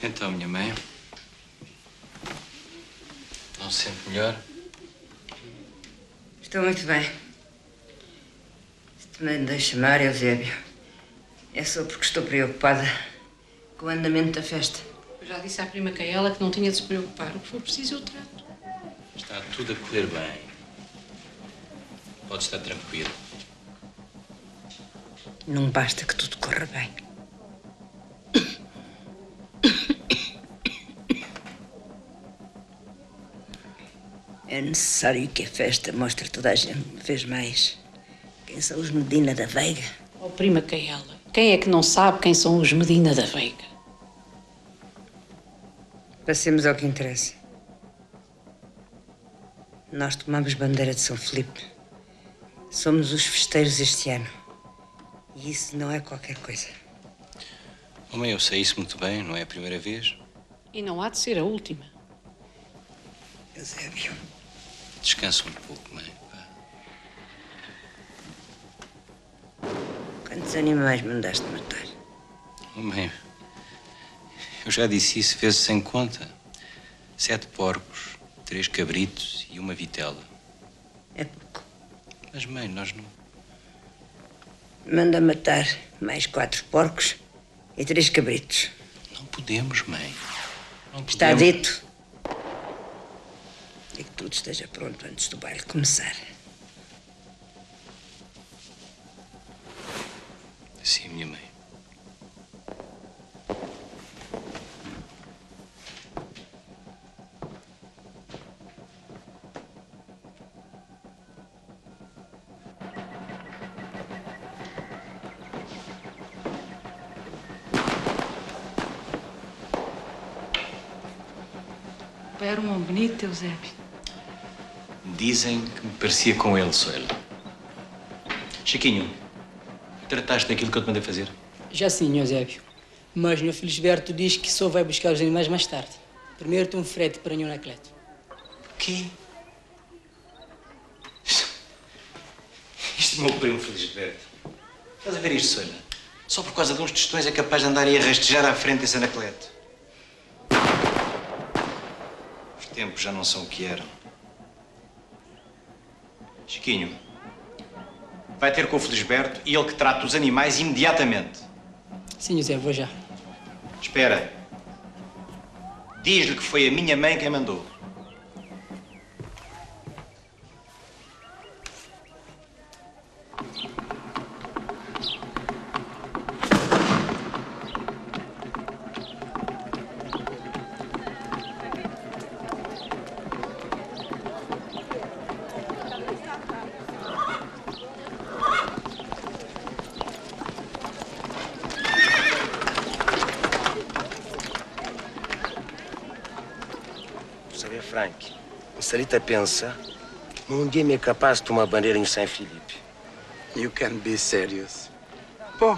Então, minha mãe? Não se sente melhor? Estou muito bem. Se te mandei chamar, Eusébio, é só porque estou preocupada com o andamento da festa. Eu já disse à prima Caela que não tinha de se preocupar. O que for preciso, eu trato. Está tudo a correr bem. Pode estar tranquilo. Não basta que tudo corra bem. É necessário que a festa mostre a toda a gente, uma vez mais, quem são os Medina da Veiga. Oh, prima Caela, quem é que não sabe quem são os Medina da Veiga? Passemos ao que interessa. Nós tomamos bandeira de São Filipe. Somos os festeiros este ano. E isso não é qualquer coisa. Oh, mãe, eu sei isso muito bem, não é a primeira vez. E não há de ser a última. Eusébio. Descansa um pouco, mãe. Pá. Quantos animais mandaste matar? Oh, mãe, eu já disse isso vezes sem conta. 7 porcos, 3 cabritos e uma vitela. É pouco. Mas, mãe, nós não... Manda matar mais 4 porcos e 3 cabritos. Não podemos, mãe. Não podemos. Está dito. E que tudo esteja pronto antes do baile começar. Sim, minha mãe. Era um homem bonito, Eusébio. Dizem que me parecia com ele, Soela. Chiquinho, trataste daquilo que eu te mandei fazer? Já sim, Eusébio. Mas o Felisberto diz que só vai buscar os animais mais tarde. Primeiro tem um frete para Nhão Anacleto. Quê? Isto é meu primo Felisberto. Estás a ver isto, Soela? Só por causa de uns tostões é capaz de andar aí a rastejar à frente desse Anacleto. Os tempos já não são o que eram. Chiquinho, vai ter com o Felisberto e ele que trata os animais imediatamente. Sim, José, vou já. Espera. Diz-lhe que foi a minha mãe quem mandou. Sabe, Frank, o Salita pensa, um dia me é capaz de tomar bandeira em São Filipe. You can be serious. Pô,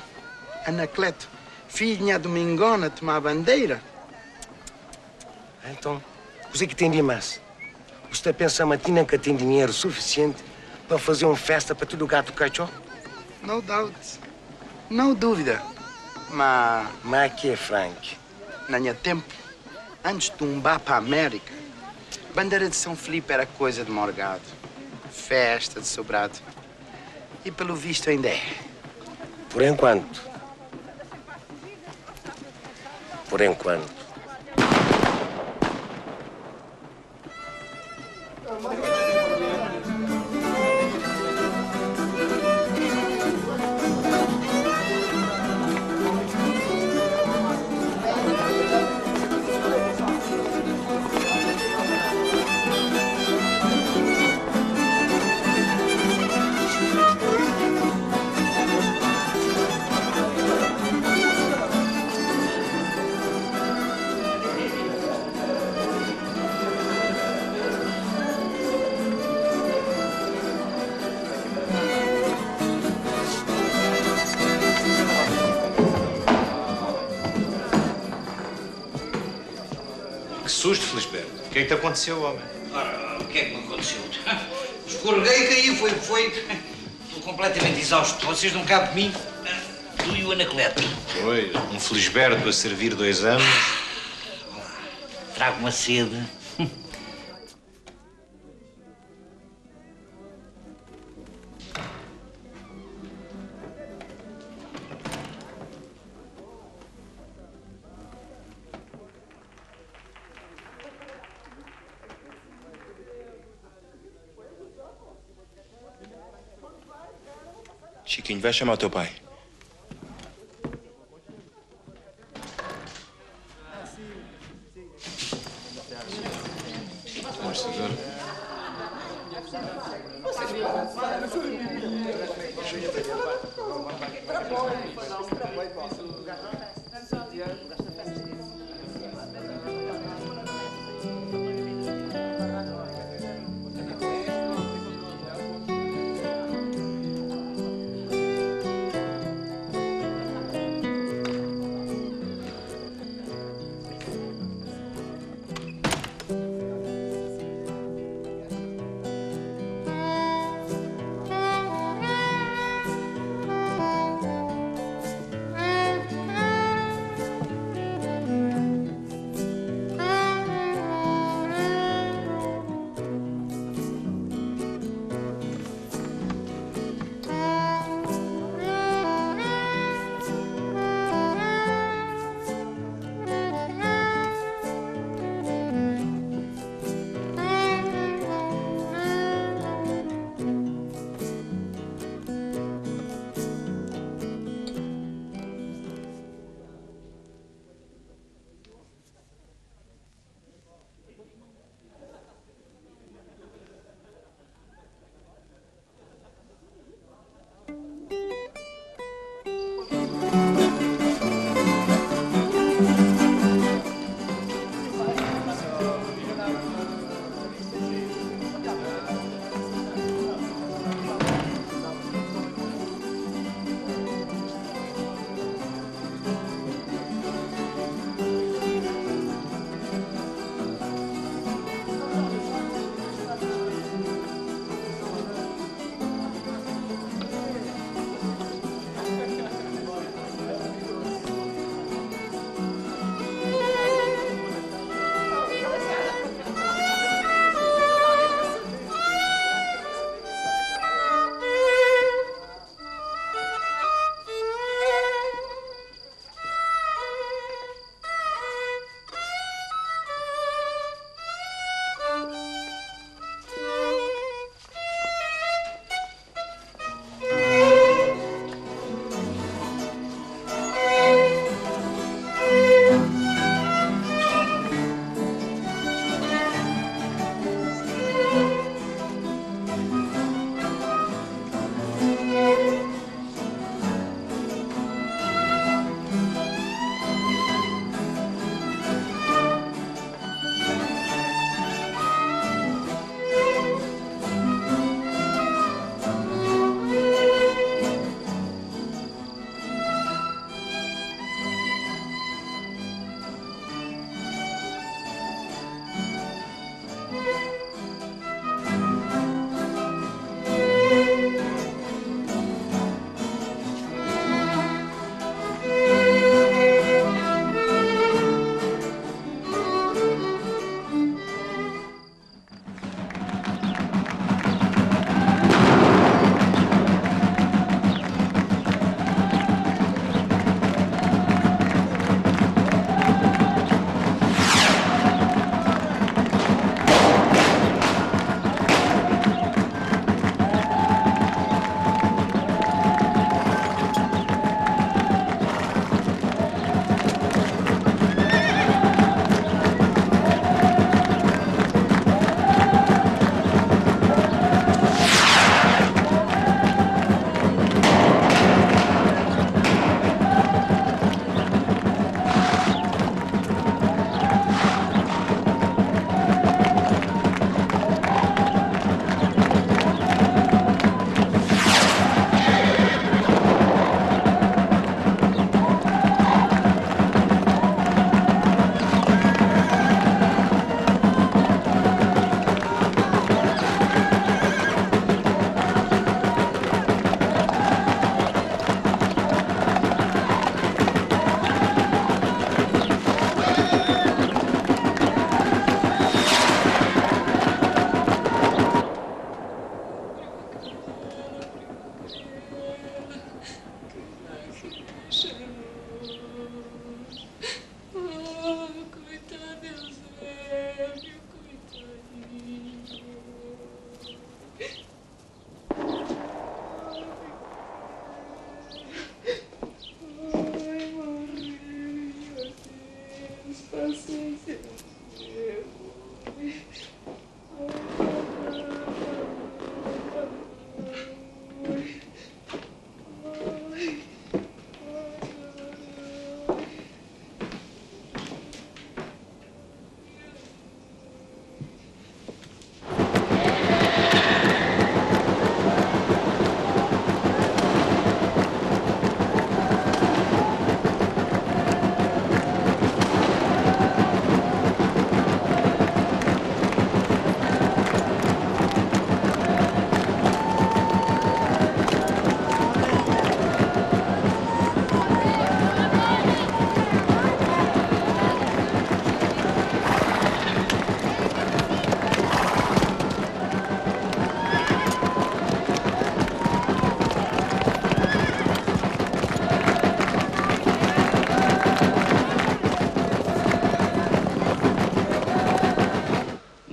Anacleto, filha domingona tomar bandeira? Então, o que tem de mais? Você pensa matina que tem dinheiro suficiente para fazer uma festa para todo gato cachorro? No doubt. Não dúvida. Mas que é, Frank? na minha tempo, antes de vá para a América, bandeira de São Filipe era coisa de morgado. Festa de sobrado. E pelo visto ainda é. Por enquanto. Por enquanto. Que susto, Felisberto. O que é que te aconteceu, homem? Ora, o que é que me aconteceu? Escorreguei e caí, foi. Estou completamente exausto. Vocês não cabem de mim. Tu e o Anacleto. Pois, um Felisberto a servir 2 anos. trago uma sede. Chiquinho, vai chamar o teu pai.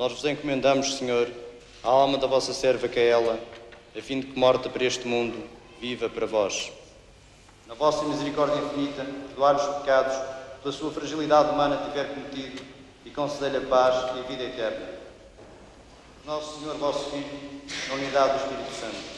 nós vos encomendamos, Senhor, a alma da vossa serva Caela, a fim de que, morta para este mundo, viva para vós. Na vossa misericórdia infinita, perdoar os pecados que pela sua fragilidade humana tiver cometido e conceder-lhe a paz e a vida eterna. Nosso Senhor, vosso Filho, na unidade do Espírito Santo.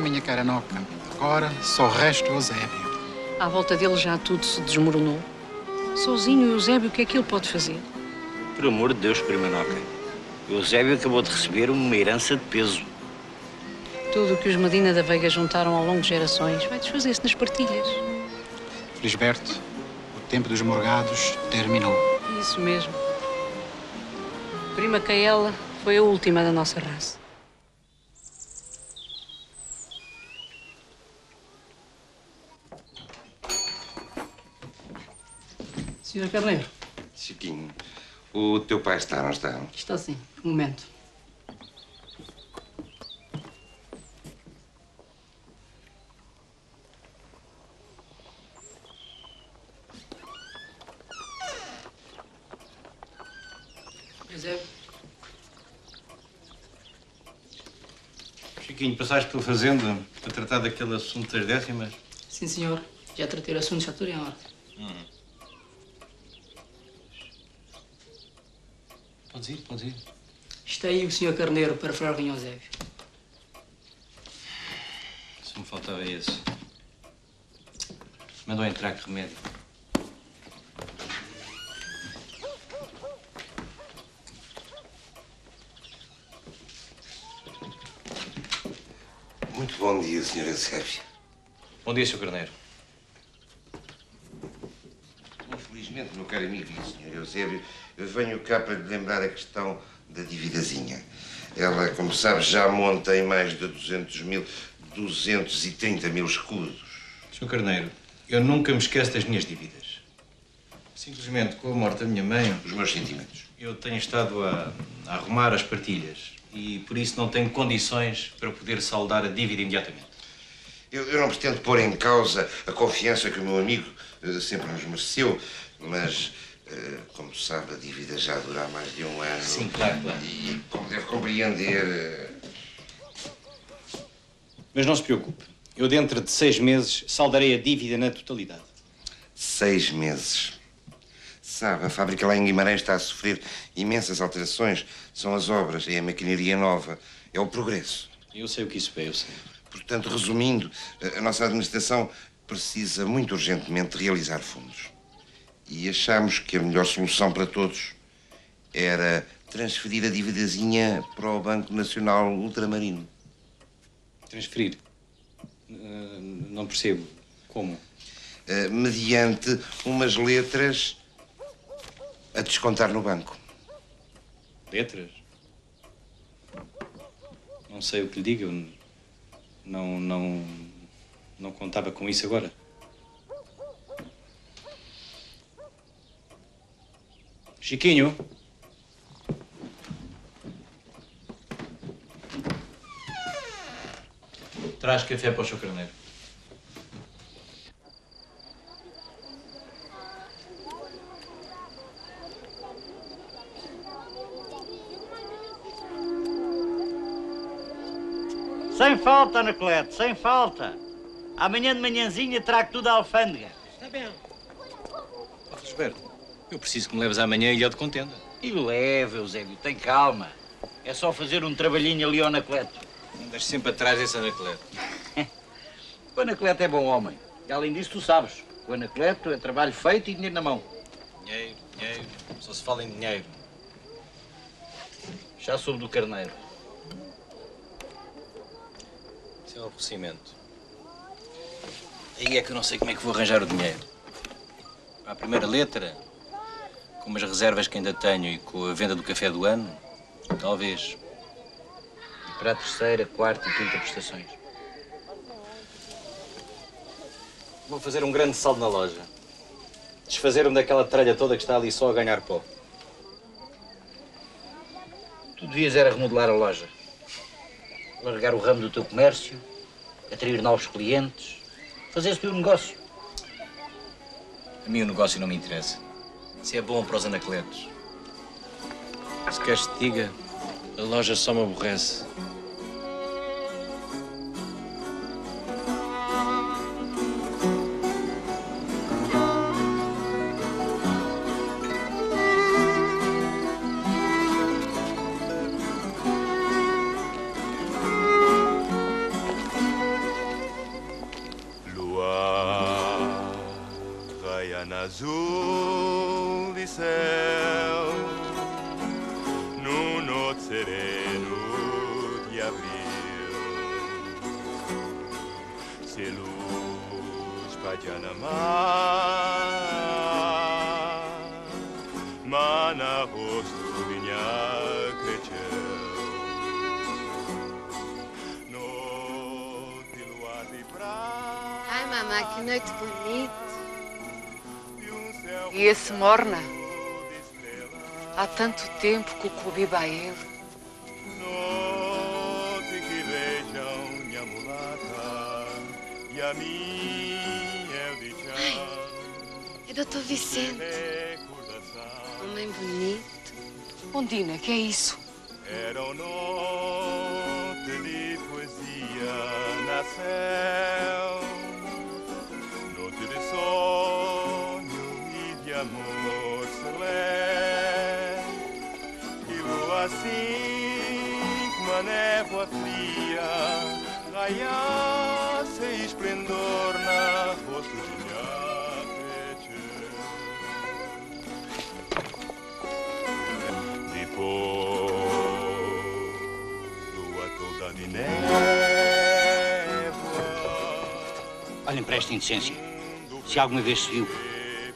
Minha cara Noca, agora só resta o Eusébio. À volta dele já tudo se desmoronou. Sozinho, o Eusébio, o que é que ele pode fazer? Por amor de Deus, prima Noca. O Eusébio acabou de receber uma herança de peso. Tudo o que os Medina da Veiga juntaram ao longo de gerações vai desfazer-se nas partilhas. Felisberto, o tempo dos morgados terminou. Isso mesmo. Prima Caela foi a última da nossa raça. Senhor Carneiro. Chiquinho, o teu pai está, não está? Está sim. Um momento. Eusébio. Chiquinho, passaste pela fazenda para tratar daquele assunto das décimas? Sim, senhor. Já tratei o assunto, já estou em ordem. Podes ir, podes ir. Está aí o senhor Carneiro para falar com o Eusébio. Só me faltava esse. Mandou entrar, que remédio. Muito bom dia, Sr. Eusébio. Bom dia, Sr. Carneiro. Infelizmente, meu caro amigo e Sr. Eusébio, eu venho cá para lhe lembrar a questão da dívidazinha. Ela, como sabe, já monta em mais de 230 mil escudos. Sr. Carneiro, eu nunca me esqueço das minhas dívidas. Simplesmente, com a morte da minha mãe... Os meus sentimentos. Eu tenho estado a arrumar as partilhas e, por isso, não tenho condições para poder saldar a dívida imediatamente. Eu não pretendo pôr em causa a confiança que o meu amigo sempre nos mereceu, mas, como sabe, a dívida já dura há mais de um ano. Sim, claro, claro. E, como deve compreender... Mas não se preocupe. Eu, dentro de 6 meses, saldarei a dívida na totalidade. 6 meses. Sabe, a fábrica lá em Guimarães está a sofrer imensas alterações. São as obras, é a maquinaria nova, é o progresso. Eu sei o que isso é, eu sei. Portanto, resumindo, a nossa administração precisa muito urgentemente realizar fundos. E achamos que a melhor solução para todos era transferir a dívidazinha para o Banco Nacional Ultramarino. Transferir? Não percebo. Como? Mediante umas letras a descontar no banco. Letras? Não sei o que lhe digo. Eu não contava com isso agora. Chiquinho? Traz café para o Sr. Carneiro. Sem falta, Anacleto, sem falta. Amanhã de manhãzinha trago tudo à alfândega. Está bem. Ó, Felisberto, eu preciso que me leves amanhã a Ilha de Contenda. E leva, Eusébio, tem calma. É só fazer um trabalhinho ali ao Anacleto. Andas sempre atrás desse Anacleto. O Anacleto é bom homem. E além disso, tu sabes, o Anacleto é trabalho feito e dinheiro na mão. Dinheiro, dinheiro. Só se fala em dinheiro. Já soube do Carneiro. Isso é um aborrecimento. Aí é que eu não sei como é que vou arranjar o dinheiro. Para a primeira letra, com as reservas que ainda tenho e com a venda do café do ano, talvez. E para a terceira, quarta e quinta prestações. Vou fazer um grande saldo na loja. Desfazer-me daquela tralha toda que está ali só a ganhar pó. Tu devias era remodelar a loja. Largar o ramo do teu comércio, atrair novos clientes, fazer subir o negócio. A mim o negócio não me interessa. Se é bom para os anacletos. Se queres que te diga, a loja só me aborrece. Azul de céu, num noite sereno de abril, se luz espalha na mar, mana rosto vinha cresceu, noite luar de prata. Ai, mamãe, que noite bonita. E esse morna? Há tanto tempo que o clube vai ele. Noite que beijam minha mulata e a minha Ai, é doutor Vicente. Homem bonito. Ondina, que é isso? Era uma noite de poesia na céu, noite de sonho de amor celeste, e lua assim como a névoa fria raiasse esplendor na rosto de minha peche. Depois, lua toda de névoa. Olhem para esta indecência. Se alguma vez se viu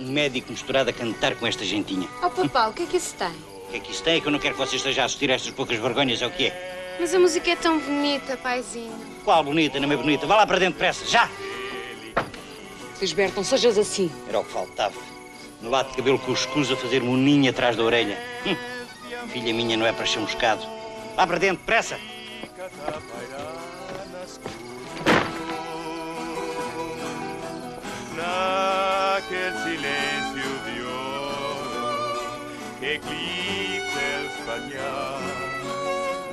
um médico misturado a cantar com esta gentinha. Oh, papá, o que é que isso tem? O que é que isso tem? É que eu não quero que você esteja a assistir a estas poucas vergonhas, é o que é? Mas a música é tão bonita, paizinho. Qual bonita, não é bonita? Vá lá para dentro, depressa, já! Felisberto, não sejas assim. Era o que faltava. No lado de cabelo cuscuz a fazer um ninho atrás da orelha. Filha minha não é para chamuscado. Vá para dentro, depressa! Naquele silêncio de ouro que eclipse espalhar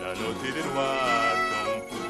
na noite de luar tão puro.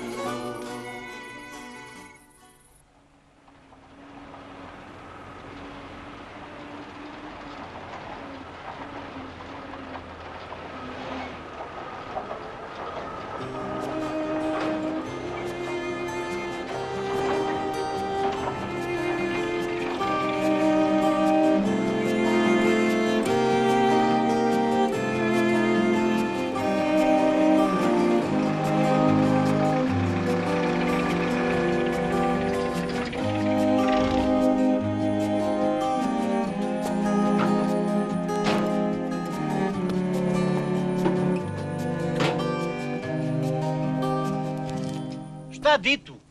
está dito.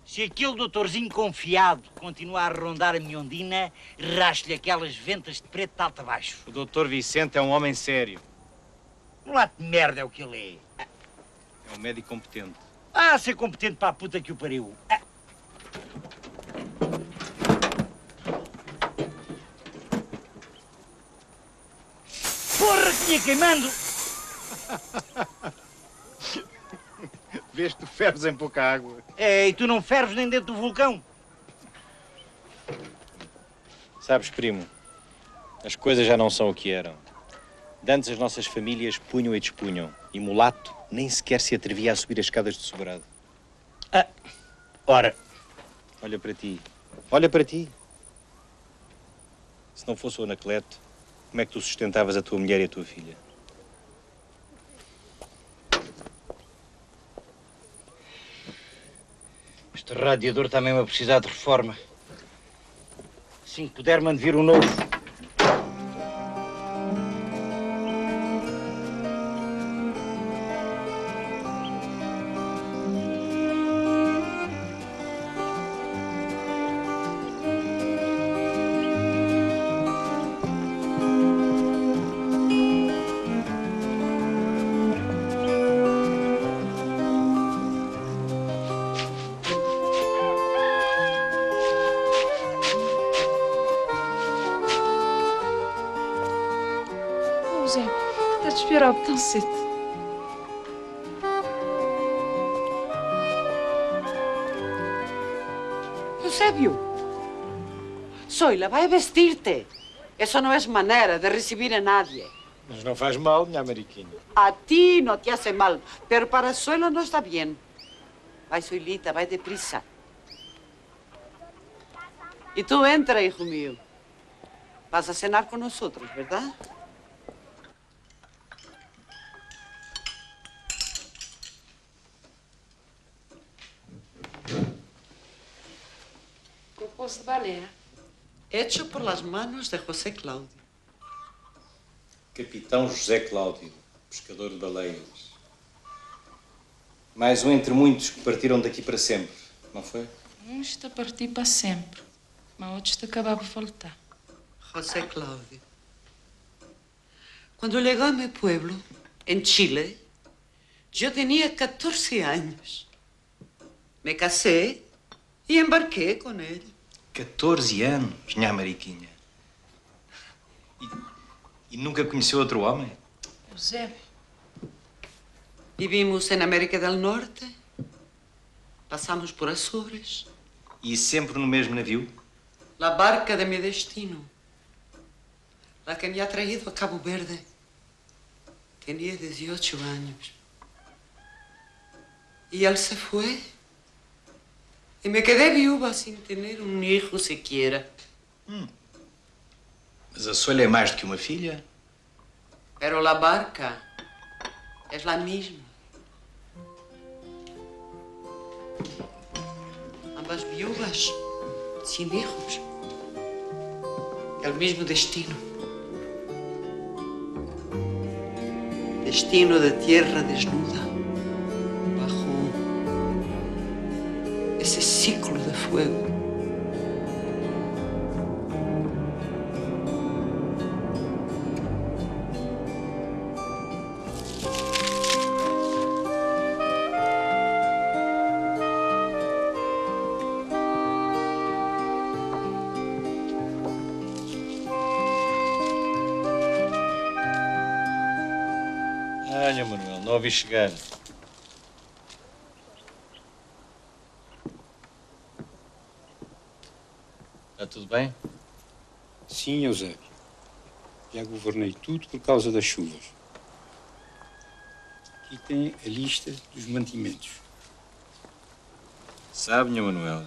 Se aquele doutorzinho confiado continuar a rondar a minha ondina, rasgo-lhe aquelas ventas de preto de alto a baixo. O doutor Vicente é um homem sério. Um lado de merda é o que ele é. É um médico competente. Ah, ser competente para a puta que o pariu. Porra, que tinha queimando! Vês, tu ferves em pouca água. É, e tu não ferves nem dentro do vulcão. Sabes, primo, as coisas já não são o que eram. De antes as nossas famílias punham e despunham. E mulato nem sequer se atrevia a subir as escadas de sobrado. Ora. Olha para ti. Olha para ti. Se não fosse o Anacleto, como é que tu sustentavas a tua mulher e a tua filha? Este radiador está mesmo a precisar de reforma. Assim que puder, mande vir um novo. Zé, estás esperado tão cedo. Eusebio, Zoila, vai vestir-te. Eso no es manera de recibir a nadie. Mas não faz mal, minha Mariquinha. A ti no te hace mal, pero para Zoila no está bien. Vai, Zoilita, vai deprisa. Y tú entra, hijo mío. Vas a cenar con nosotros, ¿verdad? Copos de balé. Hecho por las manos de José Claudio. Capitão José Cláudio, pescador de baleias. Mais um entre muitos que partiram daqui para sempre, não foi? Um está a partir para sempre, mas outro está a acabar por voltar. José Claudio. Cuando llegó a mi pueblo, en Chile, yo tenía 14 años. Me casé y embarqué con él. 14 anos, minha Mariquinha. E nunca conheceu outro homem? Eusébio. Vivimos en América del Norte. Pasamos por Azores. E sempre no mesmo navio? La barca de mi destino. La que me ha traído a Cabo Verde. Tenía 18 años. Y él se fue. Y me quedé viuda sin tener un hijo siquiera. Mas a Zoila é mais do que uma filha? Pero la barca es la misma. Ambas viudas, sin hijos. El mismo destino. Destino de tierra desnuda. Bajo ese ciclo de fuego. Olha, Manuel, não ouvi chegar. Está tudo bem? Sim, Eusébio. Já governei tudo por causa das chuvas. Aqui tem a lista dos mantimentos. Sabe, Nhã Manuel,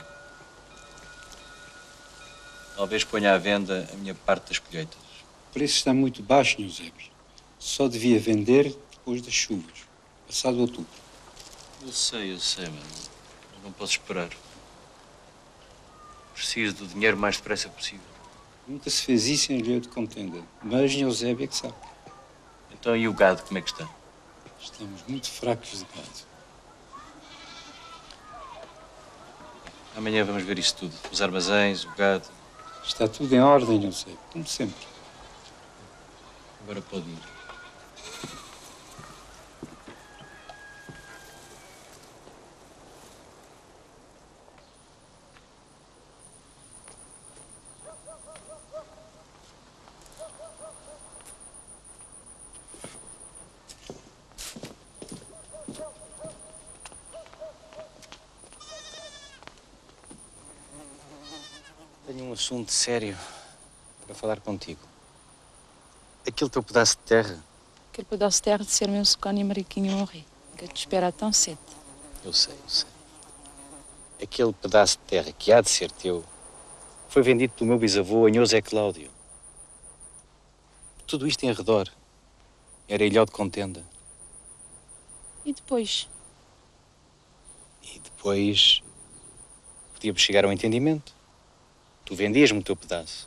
talvez ponha à venda a minha parte das colheitas. O preço está muito baixo, Eusébio. Só devia vender depois das chuvas, passado outubro. Eu sei, mano. Eu não posso esperar. Preciso do dinheiro o mais depressa possível. Nunca se fez isso em Rio de Contenda, mas Eusébio é que sabe. Então, e o gado, como é que está? Estamos muito fracos de gado. Amanhã vamos ver isso tudo. Os armazéns, o gado. Está tudo em ordem, Eusébio, como sempre. Agora pode ir. Tenho um assunto sério para falar contigo. Aquele teu pedaço de terra. Aquele pedaço de terra de ser meu socano e Mariquinho morrer, que te espera tão cedo. Eu sei. Aquele pedaço de terra que há de ser teu foi vendido pelo meu bisavô, Anhô Zé Cláudio. Tudo isto em redor. Era ilhó de contenda. E depois? E depois podíamos chegar a um entendimento. Tu vendias-me o teu pedaço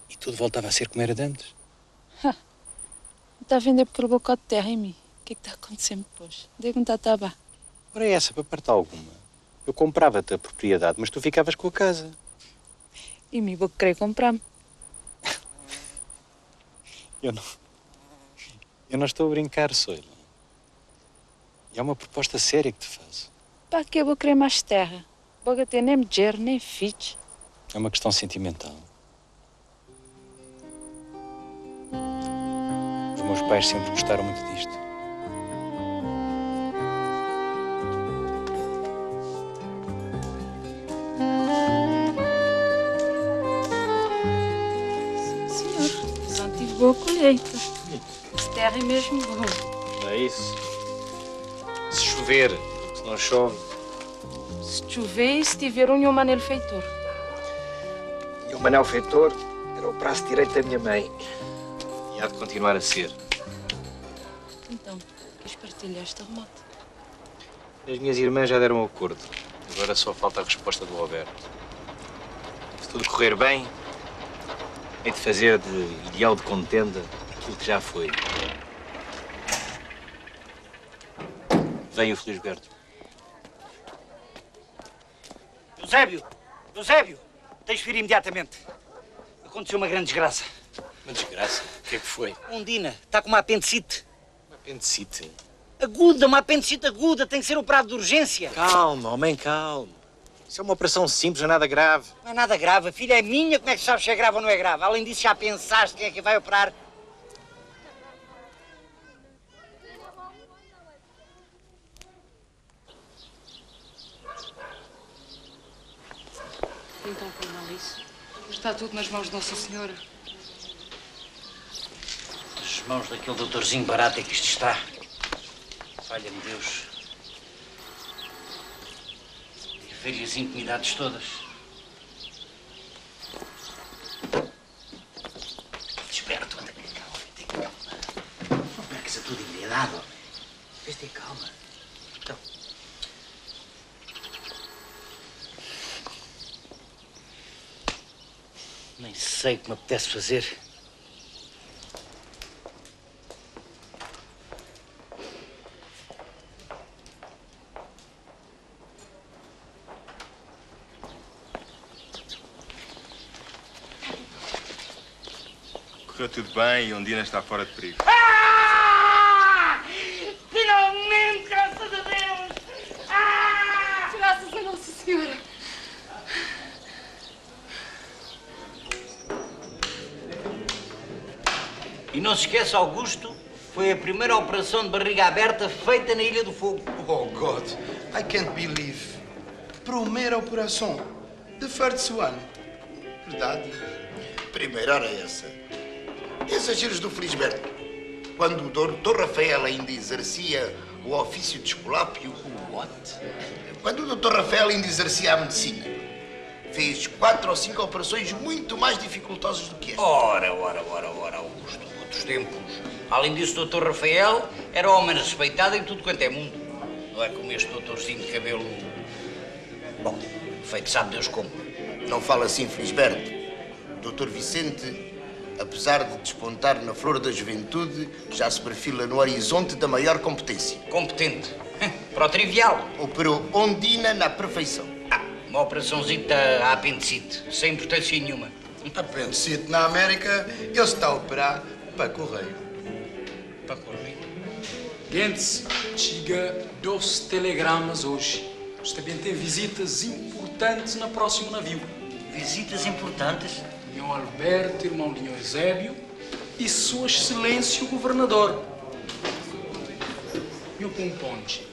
e tudo voltava a ser como era de antes. Está a vender porque ele bocado de terra em mim. O que é que está acontecendo depois? Diga-me, está bem. Ora, é essa, para parte alguma. Eu comprava-te a propriedade, mas tu ficavas com a casa. E mim vou querer comprar-me. Eu não estou a brincar, Soila. É uma proposta séria que te faço. Para que eu vou querer mais terra? Vou ter nem dinheiro, nem filhos. É uma questão sentimental. Os meus pais sempre gostaram muito disto. Senhor, já tive boa colheita. A terra é mesmo boa. Não é isso? Se chover, se não chove. Se chover e se tiver um Manel feitor. E o Manel Feitor era o braço direito da minha mãe. E há de continuar a ser. Então, queres partilhar esta remota? As minhas irmãs já deram o acordo. Agora só falta a resposta do Alberto. Se tudo correr bem, hei de fazer de ideal de contenda aquilo que já foi. Vem o Felisberto. Eusébio! Tens de vir imediatamente. Aconteceu uma grande desgraça. Uma desgraça? O que é que foi? Ondina está com uma apendicite. Uma apendicite? Uma apendicite aguda. Tem que ser operado de urgência. Calma, homem, calma. Isso é uma operação simples, não é nada grave. Não é nada grave. A filha é minha. Como é que sabes se é grave ou não é grave? Além disso, já pensaste quem é que vai operar? Então, Cornelice, está tudo nas mãos de Nossa Senhora. Nas mãos daquele doutorzinho barato é que isto está. Falha-me Deus. E vejo as intimidades todas. Desperto, anda, calma, tem calma. Não percas a tua dignidade, homem. Vês ter calma. Então. Nem sei o que me apetece fazer. Correu tudo bem e Ondina está fora de perigo. Finalmente, graças a Deus! Graças a Nossa Senhora! E não se esqueça, Augusto, foi a primeira operação de barriga aberta feita na Ilha do Fogo. Oh, God, I can't believe. Primeira operação. The first one. Verdade? Primeira hora essa. Exageros do Felisberto. Quando o doutor Rafael ainda exercia o ofício de esculápio... What? Quando o doutor Rafael ainda exercia a medicina, fez 4 ou 5 operações muito mais dificultosas do que esta. Ora, Augusto. Outros tempos. Além disso, o doutor Rafael era homem respeitado em tudo quanto é mundo. Não é como este doutorzinho de cabelo... Bom, feito sabe Deus como. Não fala assim, Felisberto. Doutor Vicente, apesar de despontar na flor da juventude, já se perfila no horizonte da maior competência. Competente? Para o trivial. Operou Ondina na perfeição. Uma operaçãozita à apendicite, sem importância nenhuma. Apendicite na América, ele está a operar para correio. Para correio? Gentes, chega 2 telegramas hoje. Você também tem visitas importantes no próximo navio. Visitas importantes? Irmão Alberto, irmão Linho Eusébio e Sua Excelência o Governador. E o Pomponte.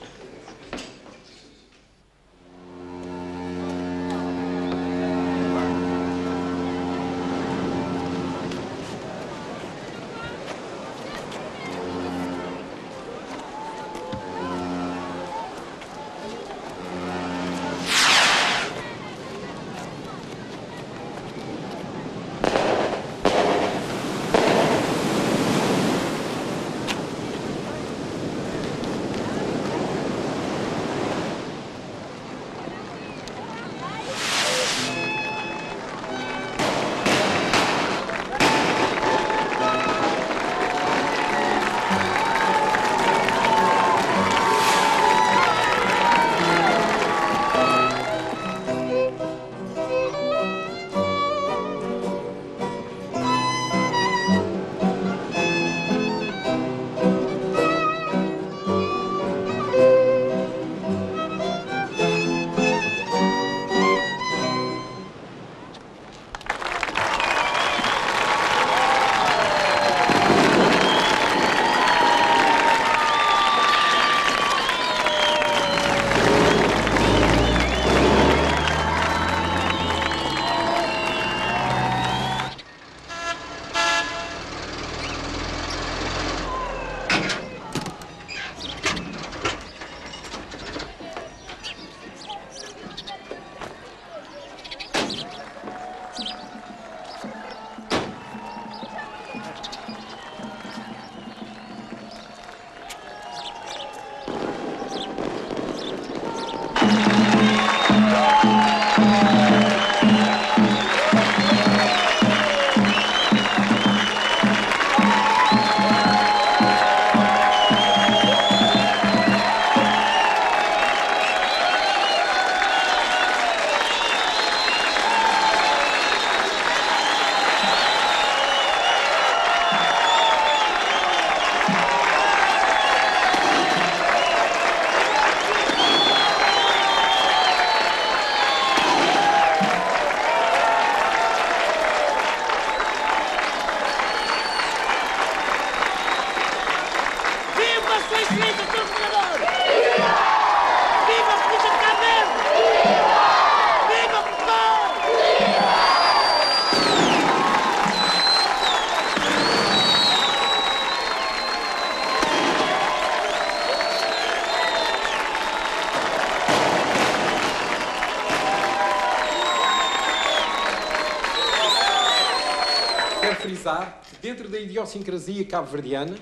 Frisar que, dentro da idiosincrasia cabo-verdiana,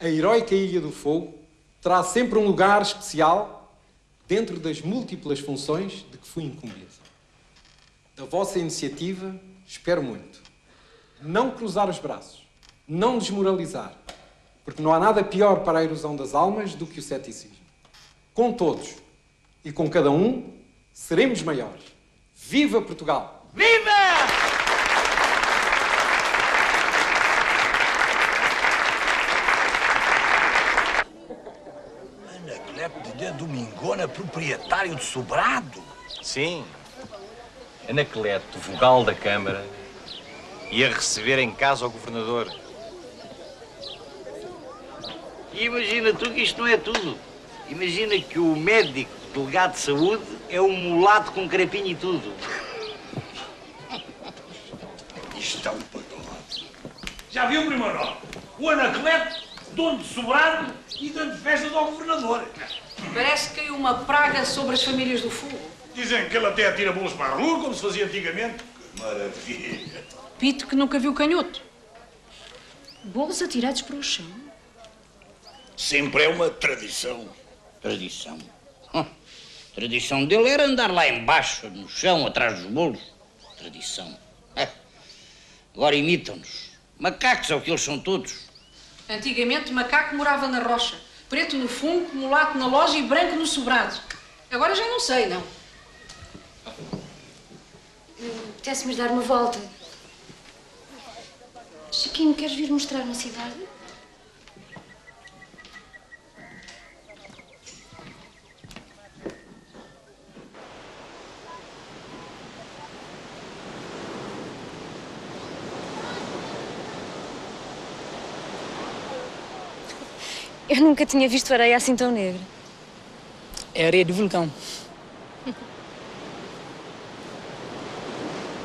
a heroica Ilha do Fogo terá sempre um lugar especial dentro das múltiplas funções de que fui incumbido. Da vossa iniciativa, espero muito. Não cruzar os braços, não desmoralizar, porque não há nada pior para a erosão das almas do que o ceticismo. Com todos e com cada um, seremos maiores. Viva Portugal! Viva! De Domingona, proprietário de sobrado? Sim. Anacleto, vogal da Câmara, ia receber em casa o governador. E imagina tu que isto não é tudo. Imagina que o médico delegado de saúde é um mulato com crepinho e tudo. Isto é um pagode. Já viu, Primeiro? O Anacleto, dono de sobrado e dando festas ao governador. Parece que caiu uma praga sobre as famílias do fogo. Dizem que ele até atira bolos para a rua, como se fazia antigamente. Que maravilha! Pito que nunca viu canhoto. Bolos atirados para o chão? Sempre é uma tradição. Tradição? Tradição dele era andar lá embaixo, no chão, atrás dos bolos. Tradição. Agora imitam-nos. Macacos é o que eles são todos. Antigamente, macaco morava na rocha. Preto no fundo, mulato na loja e branco no sobrado. Agora já não sei, não. Apetece-me dar uma volta. Chiquinho, queres vir mostrar-me a cidade? Eu nunca tinha visto areia assim tão negra. É areia de vulcão.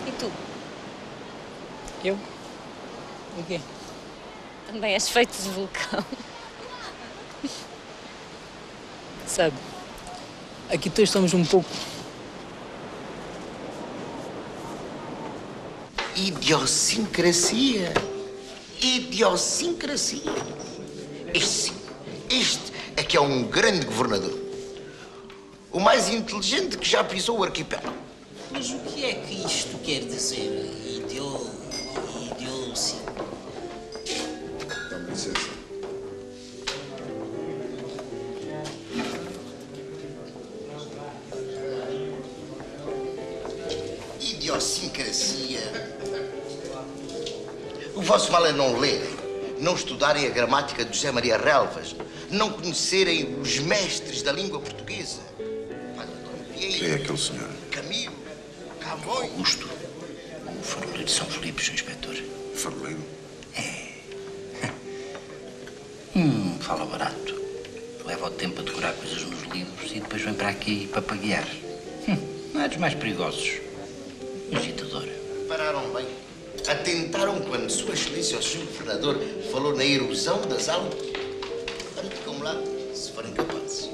E tu? Eu? O quê? Também és feito de vulcão. Sabe, aqui todos somos um pouco... Idiosincrasia. Idiosincrasia. Este é que é um grande governador. O mais inteligente que já pisou o arquipélago. Mas o que é que isto quer dizer? Idiocia. Com licença. Idiosincrasia. O vosso mal é não lerem, não estudarem a gramática de José Maria Relvas, não conhecerem os mestres da língua portuguesa. Quem é aquele senhor? Camilo, Camões. Augusto, o faroleiro de São Filipe, Sr. Inspetor. Faroleiro? Fala barato. Leva o tempo a decorar coisas nos livros e depois vem para aqui papaguear. Não é dos mais perigosos. Um agitador. Pararam bem. Atentaram quando Sua Excelência, o Sr. Governador, falou na erosão das almas. Ficam lá, se forem capazes.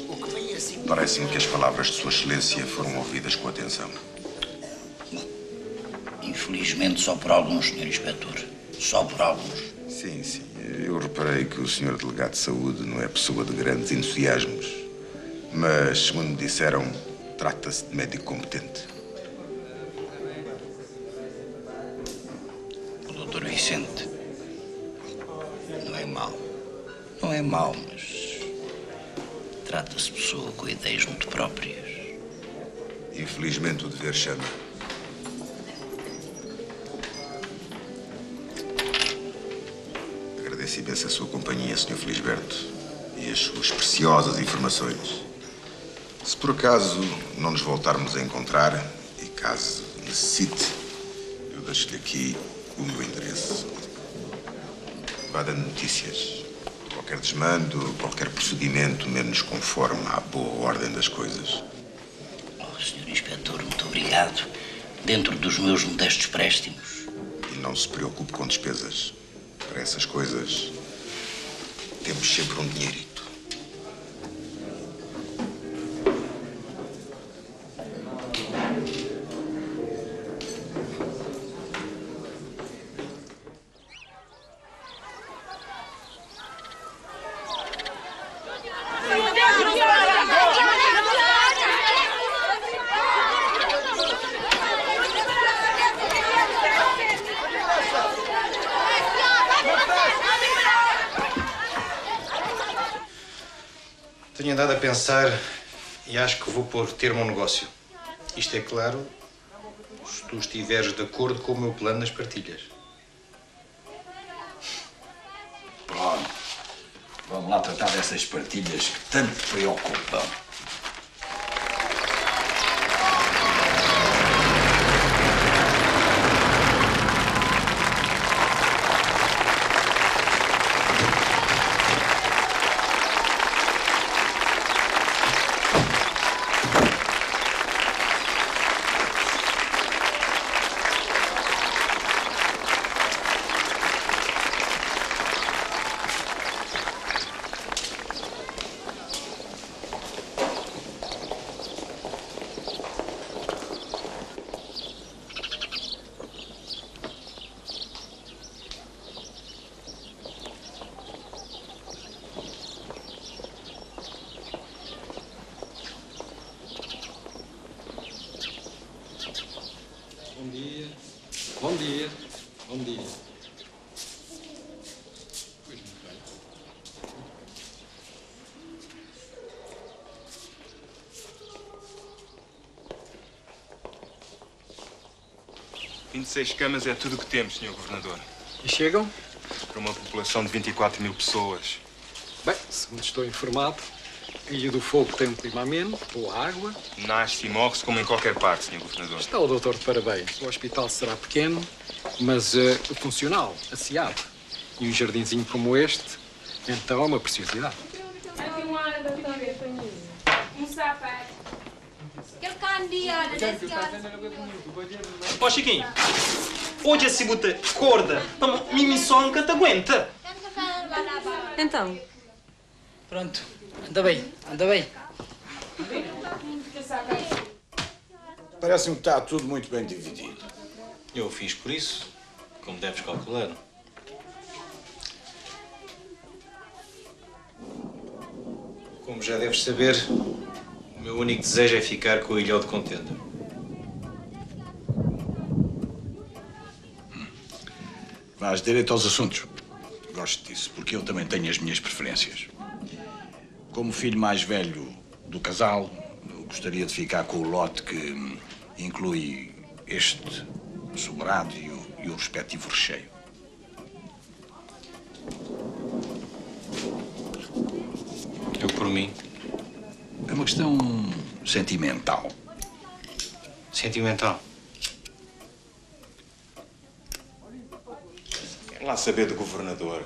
O que vem assim... Parece-me que as palavras de Sua Excelência foram ouvidas com atenção. Infelizmente, só por alguns, Sr. Inspetor. Só por alguns. Sim. Eu reparei que o Sr. Delegado de Saúde não é pessoa de grandes entusiasmos. Mas, segundo me disseram, trata-se de médico competente. O Dr. Vicente não é mau. Não é mau, mas trata-se de pessoa com ideias muito próprias. Infelizmente, o dever chama. Agradeço imenso a sua companhia, Sr. Felisberto, e as suas preciosas informações. Se por acaso não nos voltarmos a encontrar, e caso necessite, eu deixo-lhe aqui o meu endereço. Vá dando notícias. Qualquer desmando, qualquer procedimento, menos conforme à boa ordem das coisas. Oh, Sr. Inspetor, muito obrigado. Dentro dos meus modestos préstimos. E não se preocupe com despesas. Para essas coisas, temos sempre um dinheirito. Tenho andado a pensar e acho que vou pôr termo ao negócio. Isto é claro, se tu estiveres de acordo com o meu plano nas partilhas. Pronto. Vamos lá tratar dessas partilhas que tanto te preocupam. Bom dia. Bom dia. Pois muito bem. 26 camas é tudo o que temos, Sr. Governador. E chegam? Para uma população de 24 mil pessoas. Bem, segundo estou informado, a Ilha do Fogo tem um clima ameno, boa água. Nasce e morre-se como em qualquer parte, Sr. Governador. Está o doutor de parabéns. O hospital será pequeno, mas funcional, asseado. E um jardinzinho como este, então é uma preciosidade. Aqui um ar da TV, um sapato. Aquele candy, olha, desse Ó, Chiquinho, hoje esse bota corda, mimi só nunca te aguenta. Então? Pronto, anda bem, anda bem. Parece-me que está tudo muito bem dividido. Eu o fiz por isso, como deves calcular. Como já deves saber, o meu único desejo é ficar com o ilhão de Contenda. Vás direito aos assuntos. Gosto disso, porque eu também tenho as minhas preferências. Como filho mais velho do casal, eu gostaria de ficar com o lote que inclui este sobrado e o respectivo recheio. Eu por mim. É uma questão sentimental. Sentimental? Quero lá saber do governador.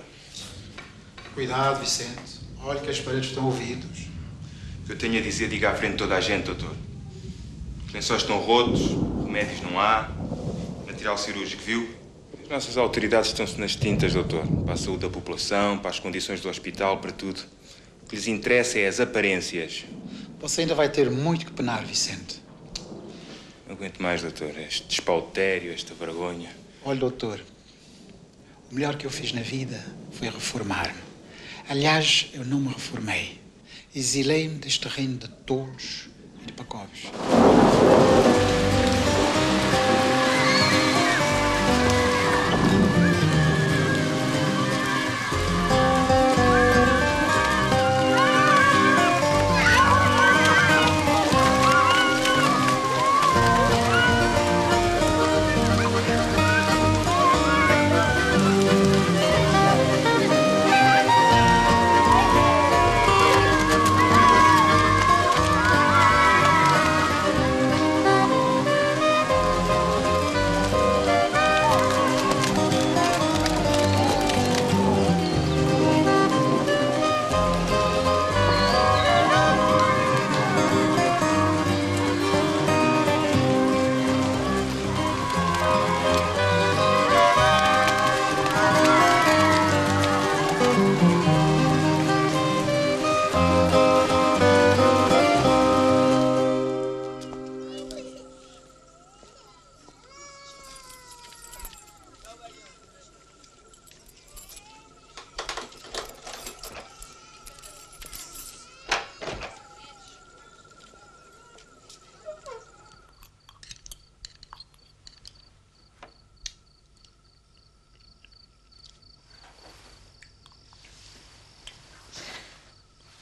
Cuidado, Vicente. Olha que as paredes estão ouvidos. O que eu tenho a dizer, diga à frente de toda a gente, doutor. Os lençóis estão rotos, remédios não há, material cirúrgico viu. As nossas autoridades estão-se nas tintas, doutor. Para a saúde da população, para as condições do hospital, para tudo. O que lhes interessa é as aparências. Você ainda vai ter muito que penar, Vicente. Não aguento mais, doutor. Este despautério, esta vergonha. Olha, doutor, o melhor que eu fiz na vida foi reformar-me. Aliás, eu não me reformei. Exilei-me deste reino de tolos e de pacobes.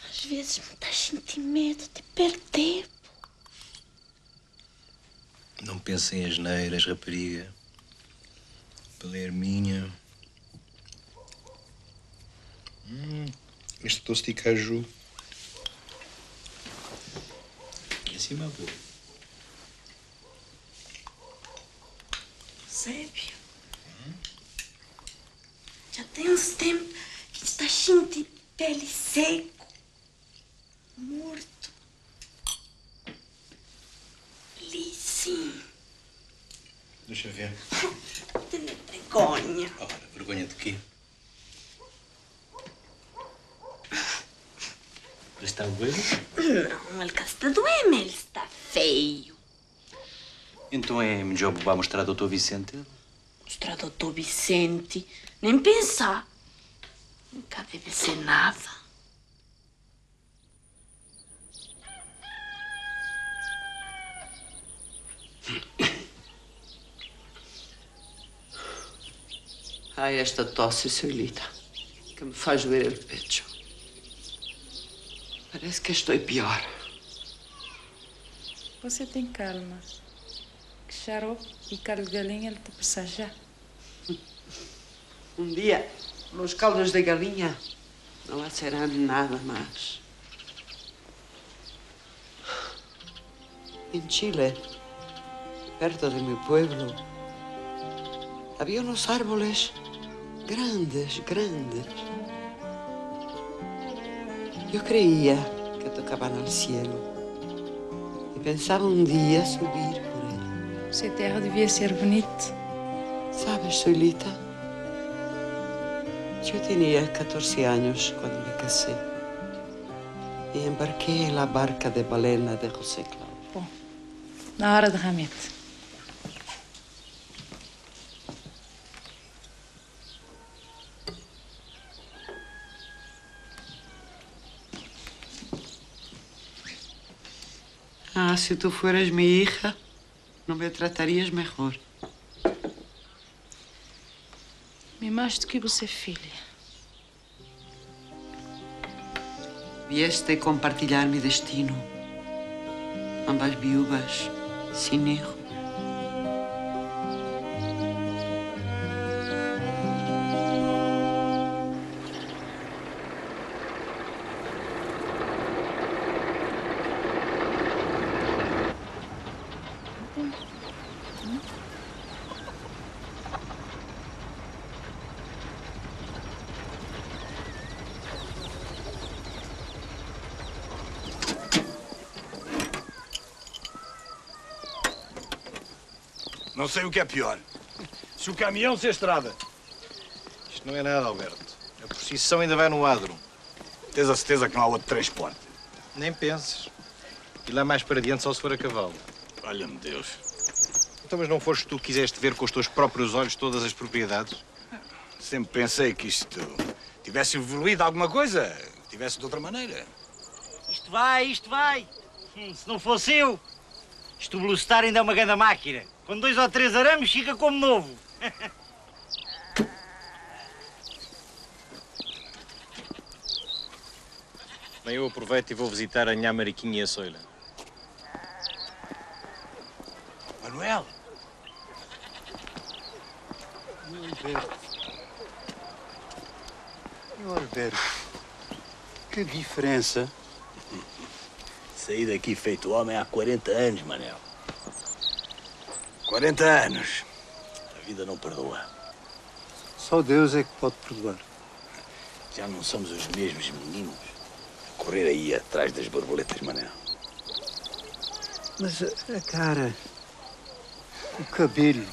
Às vezes me estás a sentir medo de perder. Não pensa em asneiras, rapariga. Palerminha. Este doce de caju. E assim é boa. Sébio, já tem uns tempos que estás a sentir pele seco, morto, lisinho. Deixa eu ver. Tem vergonha. Ora, vergonha de quê? Ele está doendo? Não, ele está doendo, ele está feio. Então é melhor vá mostrar ao Dr. Vicente? Mostrar ao Dr. Vicente, nem pensar. Nunca deve ser nada. Ai, esta tosse, Solita, que me faz doer o pecho. Parece que estou pior. Você tem calma. Que xarope e caldo de galinha ele te precisa já. Um dia, os caldos de galinha não serão nada mais. Em Chile, perto de meu pueblo, havia unos árboles grandes, grandes. Eu creía que tocaban al cielo e pensava um dia subir por ele. Essa terra devia ser bonita. Sabes, Solita, eu tinha 14 anos quando me casei e embarquei na barca de balena de José Cláudio. Bom, na hora de ramete. Ah, se tu fueras minha hija, não me tratarias melhor. Me mais do que você, filha. Vieste compartilhar meu destino. Ambas viúvas, sem erro. Não sei o que é pior. Se o caminhão se a estrada. Isto não é nada, Alberto. A procissão ainda vai no adro. Tens a certeza que não há outro transporte? Nem penses. E lá mais para diante só se for a cavalo. Olha-me Deus. Então, mas não foste tu que quiseste ver com os teus próprios olhos todas as propriedades? Sempre pensei que isto tivesse evoluído alguma coisa, que tivesse de outra maneira. Isto vai, isto vai. Se não fosse eu, isto Bluestar ainda é uma grande máquina. Com 2 ou 3 arames fica como novo. Bem, eu aproveito e vou visitar a Nhã Mariquinha e a Soila. Manuel! Meu Alberto, que diferença. Saí daqui feito homem há 40 anos, Manel. 40 anos. A vida não perdoa. Só Deus é que pode perdoar. Já não somos os mesmos meninos a correr aí atrás das borboletas, Manel. Mas a cara, o cabelo,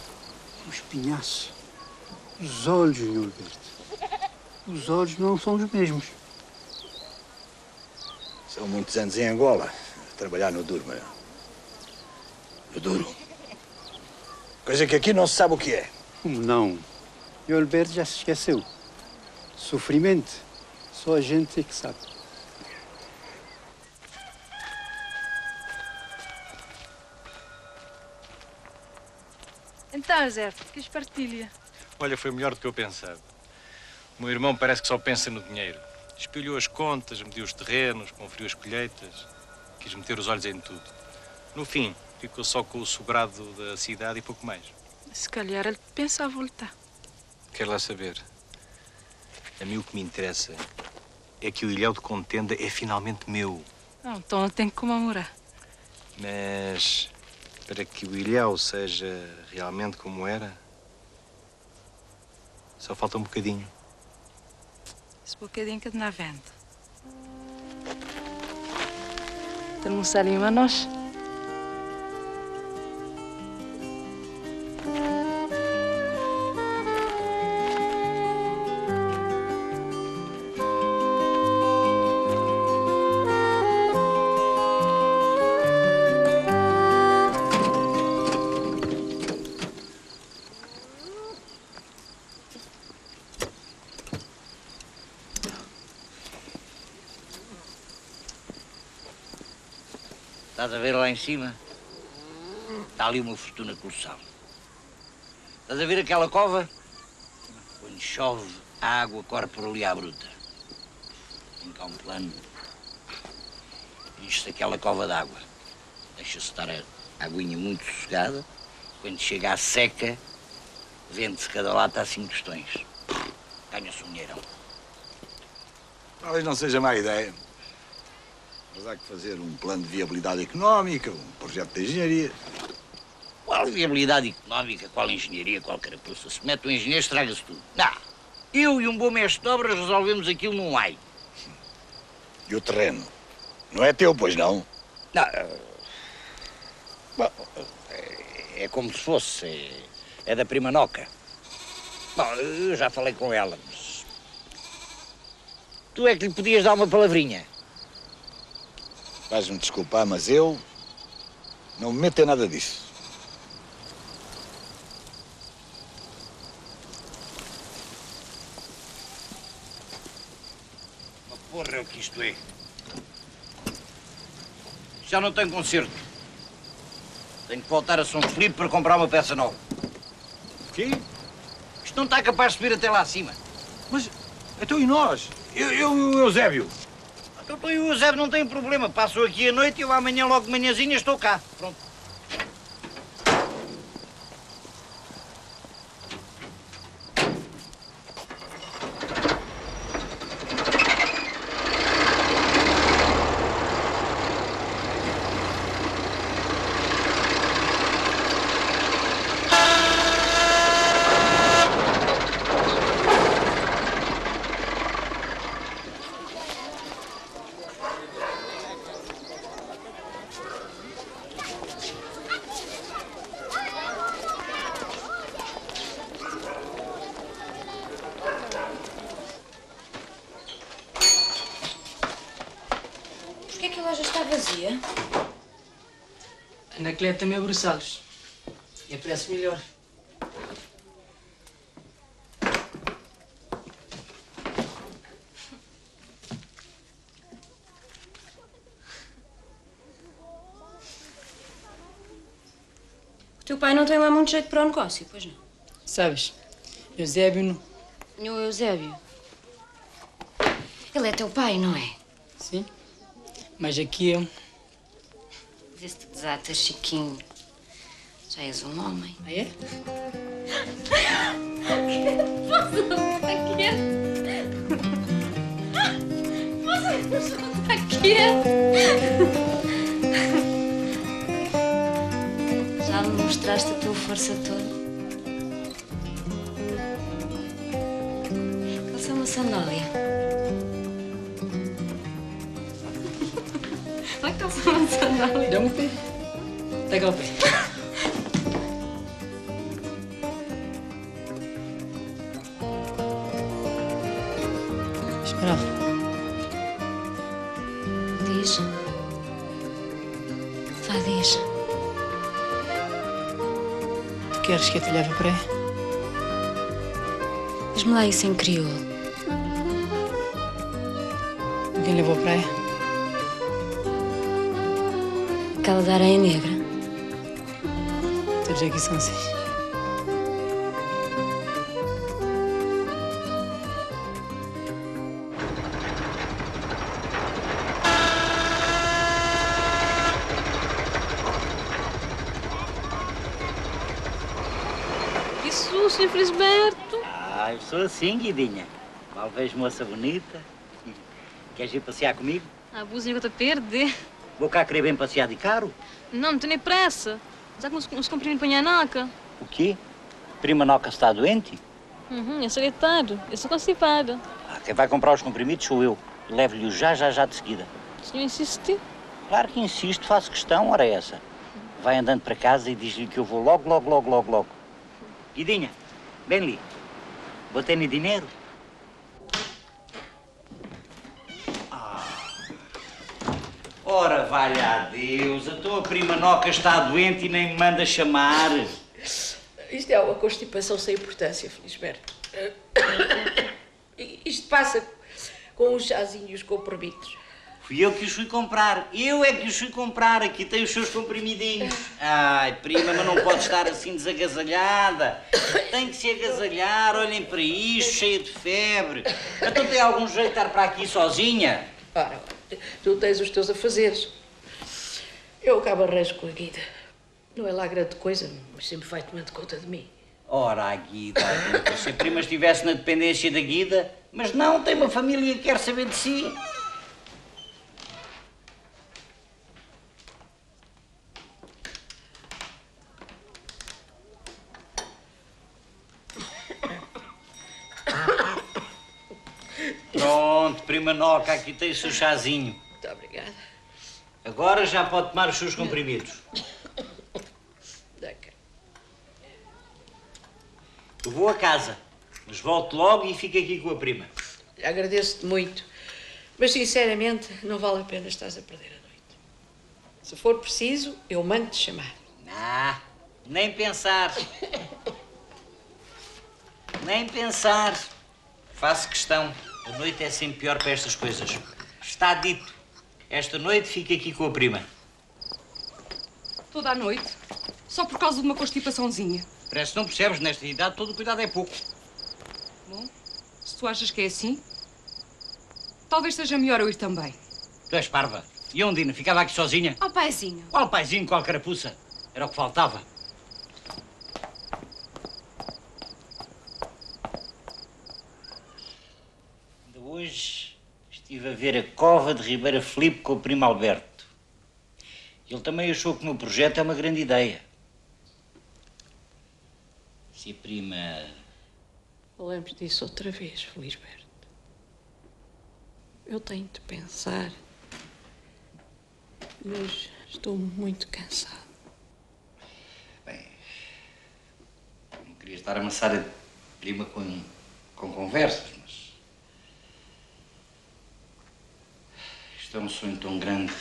o espinhaço, os olhos, meu Alberto. Os olhos não são os mesmos. São muitos anos em Angola a trabalhar no duro, Manel. No duro. Coisa que aqui não se sabe o que é. Como não? E o Alberto já se esqueceu. Sofrimento, só a gente é que sabe. Então, Zé, queres partilha? Olha, foi melhor do que eu pensava. O meu irmão parece que só pensa no dinheiro. Espelhou as contas, mediu os terrenos, conferiu as colheitas, quis meter os olhos em tudo. No fim, ficou só com o sobrado da cidade e pouco mais. Se calhar ele pensa a voltar. Quer lá saber? A mim o que me interessa é que o ilhéu de Contenda é finalmente meu. Não, então ele tem que comemorar. Mas para que o ilhéu seja realmente como era, só falta um bocadinho. Esse bocadinho que na venda. Temos salinho a nós. Estás a ver lá em cima? Está ali uma fortuna colossal. Estás a ver aquela cova? Quando chove, a água corre por ali à bruta. Tem cá um plano. Enche-se aquela cova de água. Deixa-se estar a aguinha muito sossegada quando chega à seca, vende-se cada lata a 5 tostões. Ganha-se um dinheirão. Talvez não seja má ideia. Mas há que fazer um plano de viabilidade económica, um projeto de engenharia. Qual viabilidade económica, qual engenharia, qual carapuça? Se mete um engenheiro, estraga-se tudo. Não. Eu e um bom mestre de obras resolvemos aquilo num ai. E o terreno? Não é teu, pois não? Não. Bom, é como se fosse. É da prima Noca. Bom, eu já falei com ela, mas... Tu é que lhe podias dar uma palavrinha. Vais-me desculpar, mas eu não me meto em nada disso. Uma porra é o que isto é. Já não tenho conserto. Tenho que voltar a São Filipe para comprar uma peça nova. O quê? Isto não está capaz de subir até lá acima. Mas, então e nós? Eu e o Eusébio? Então tu e o Eusébio não têm problema. Passam aqui a noite e eu amanhã logo de manhãzinha estou cá. Pronto. Porquê que a loja está vazia? Anacleto também abraçá-los. E a preço melhor. O teu pai não tem lá muito jeito para o negócio, pois não? Sabes, Eusébio não... E o Eusébio? Ele é teu pai, não é? Sim. Mas aqui eu... Vê se te desatas, Chiquinho. Já és um homem. Ah, é? Posso estar quieto? Posso estar quieto? Já me mostraste a tua força toda? Calça uma sandália. Vai calçar uma sandália. Dá-me o pé. Pega o pé. Esmeralda. Diz. Vá, diz. Tu queres que eu te leve a praia? Diz-me lá isso em crioulo. Quem levou a praia? Aquela da areia negra. Todos aqui são assim. Isso, Sr. Felisberto. Ah, eu sou assim, Guidinha. Mal vejo moça bonita. Queres ir passear comigo? A buzinha que eu estou a perder. Vou cá querer bem passear de carro. Não tenho pressa. Já que nos comprimidos para a naca. O quê? Prima Noca está doente? Eu sou deitado. Eu sou constipada. Ah, quem vai comprar os comprimidos sou eu. Levo-lhe já de seguida. O senhor insiste? Claro que insisto, faço questão, ora essa. Vai andando para casa e diz-lhe que eu vou logo. Guidinha, vem ali. Botei-lhe dinheiro. Ora, valha a Deus, a tua prima Noca está doente e nem me manda chamar. Isto é uma constipação sem importância, Felisberto. Isto passa com os chazinhos e os comprimidos. Fui eu que os fui comprar. Eu é que os fui comprar. Aqui tem os seus comprimidinhos. Ai, prima, mas não pode estar assim desagasalhada. Tem que se agasalhar. Olhem para isto, cheia de febre. Então tem algum jeito de estar para aqui sozinha? Ora, tu tens os teus afazeres. Eu acabo arranjo com a Guida. Não é lá grande coisa, mas sempre vai tomando conta de mim. Ora, a Guida, se a prima estivesse na dependência da Guida, mas não, tem uma família que quer saber de si. Pronto, prima Noca, aqui tem o seu chazinho. Muito obrigada. Agora já pode tomar os seus comprimidos. Eu vou a casa, mas volto logo e fico aqui com a prima. Agradeço-te muito, mas sinceramente não vale a pena estás a perder a noite. Se for preciso, eu mando-te chamar. Ah, nem pensar. Nem pensar. Faço questão. A noite é sempre pior para estas coisas. Está dito. Esta noite fico aqui com a prima. Toda a noite? Só por causa de uma constipaçãozinha? Parece que não percebes, nesta idade todo o cuidado é pouco. Bom, se tu achas que é assim, talvez seja melhor eu ir também. Tu és parva. E onde, Dina? Ficava aqui sozinha? Ó paizinho. Qual paizinho, qual carapuça? Era o que faltava. Ainda hoje estive a ver a cova de Ribeira Filipe com o primo Alberto. Ele também achou que o meu projeto é uma grande ideia. Se a prima... Falamos disso outra vez, Felisberto. Eu tenho de pensar, mas estou muito cansado. Bem, não queria estar a amassar a prima com conversas, mas... Isto é um sonho tão grande.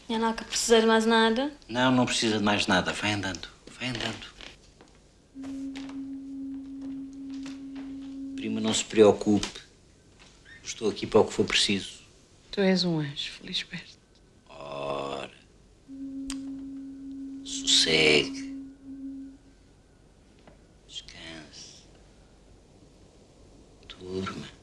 Já não há que precisar de mais nada? Não, não precisa de mais nada. Vai andando, vai andando. Prima, não se preocupe. Estou aqui para o que for preciso. Tu és um anjo, Felisberto. Ora. Sossegue. Descanse. Durma.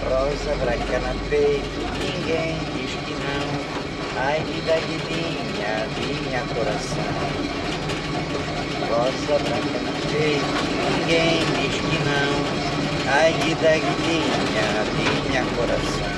Rosa branca na peito, ninguém diz que não. Ai, vida guidinha, vinha coração. Rosa branca na peito, ninguém diz que não. Ai, vida guidinha, vinha coração.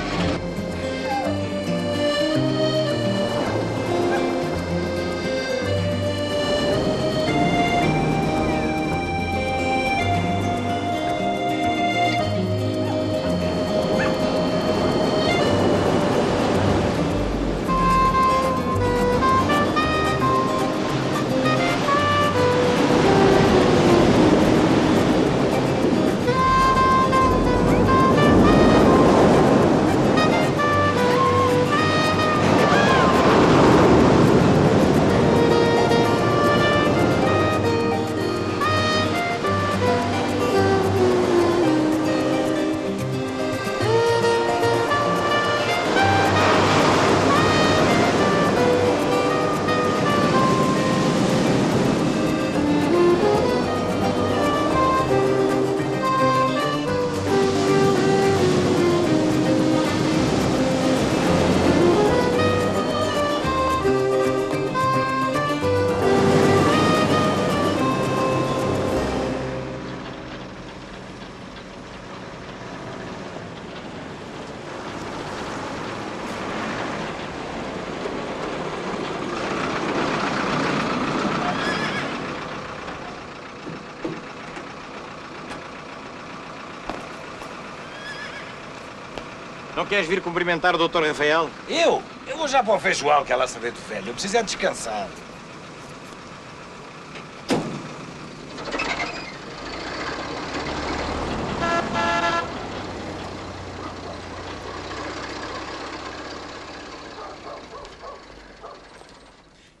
Não queres vir cumprimentar o Dr. Rafael? Eu? Eu vou já para o feijoal, que ela saber do velho. Eu preciso é descansar.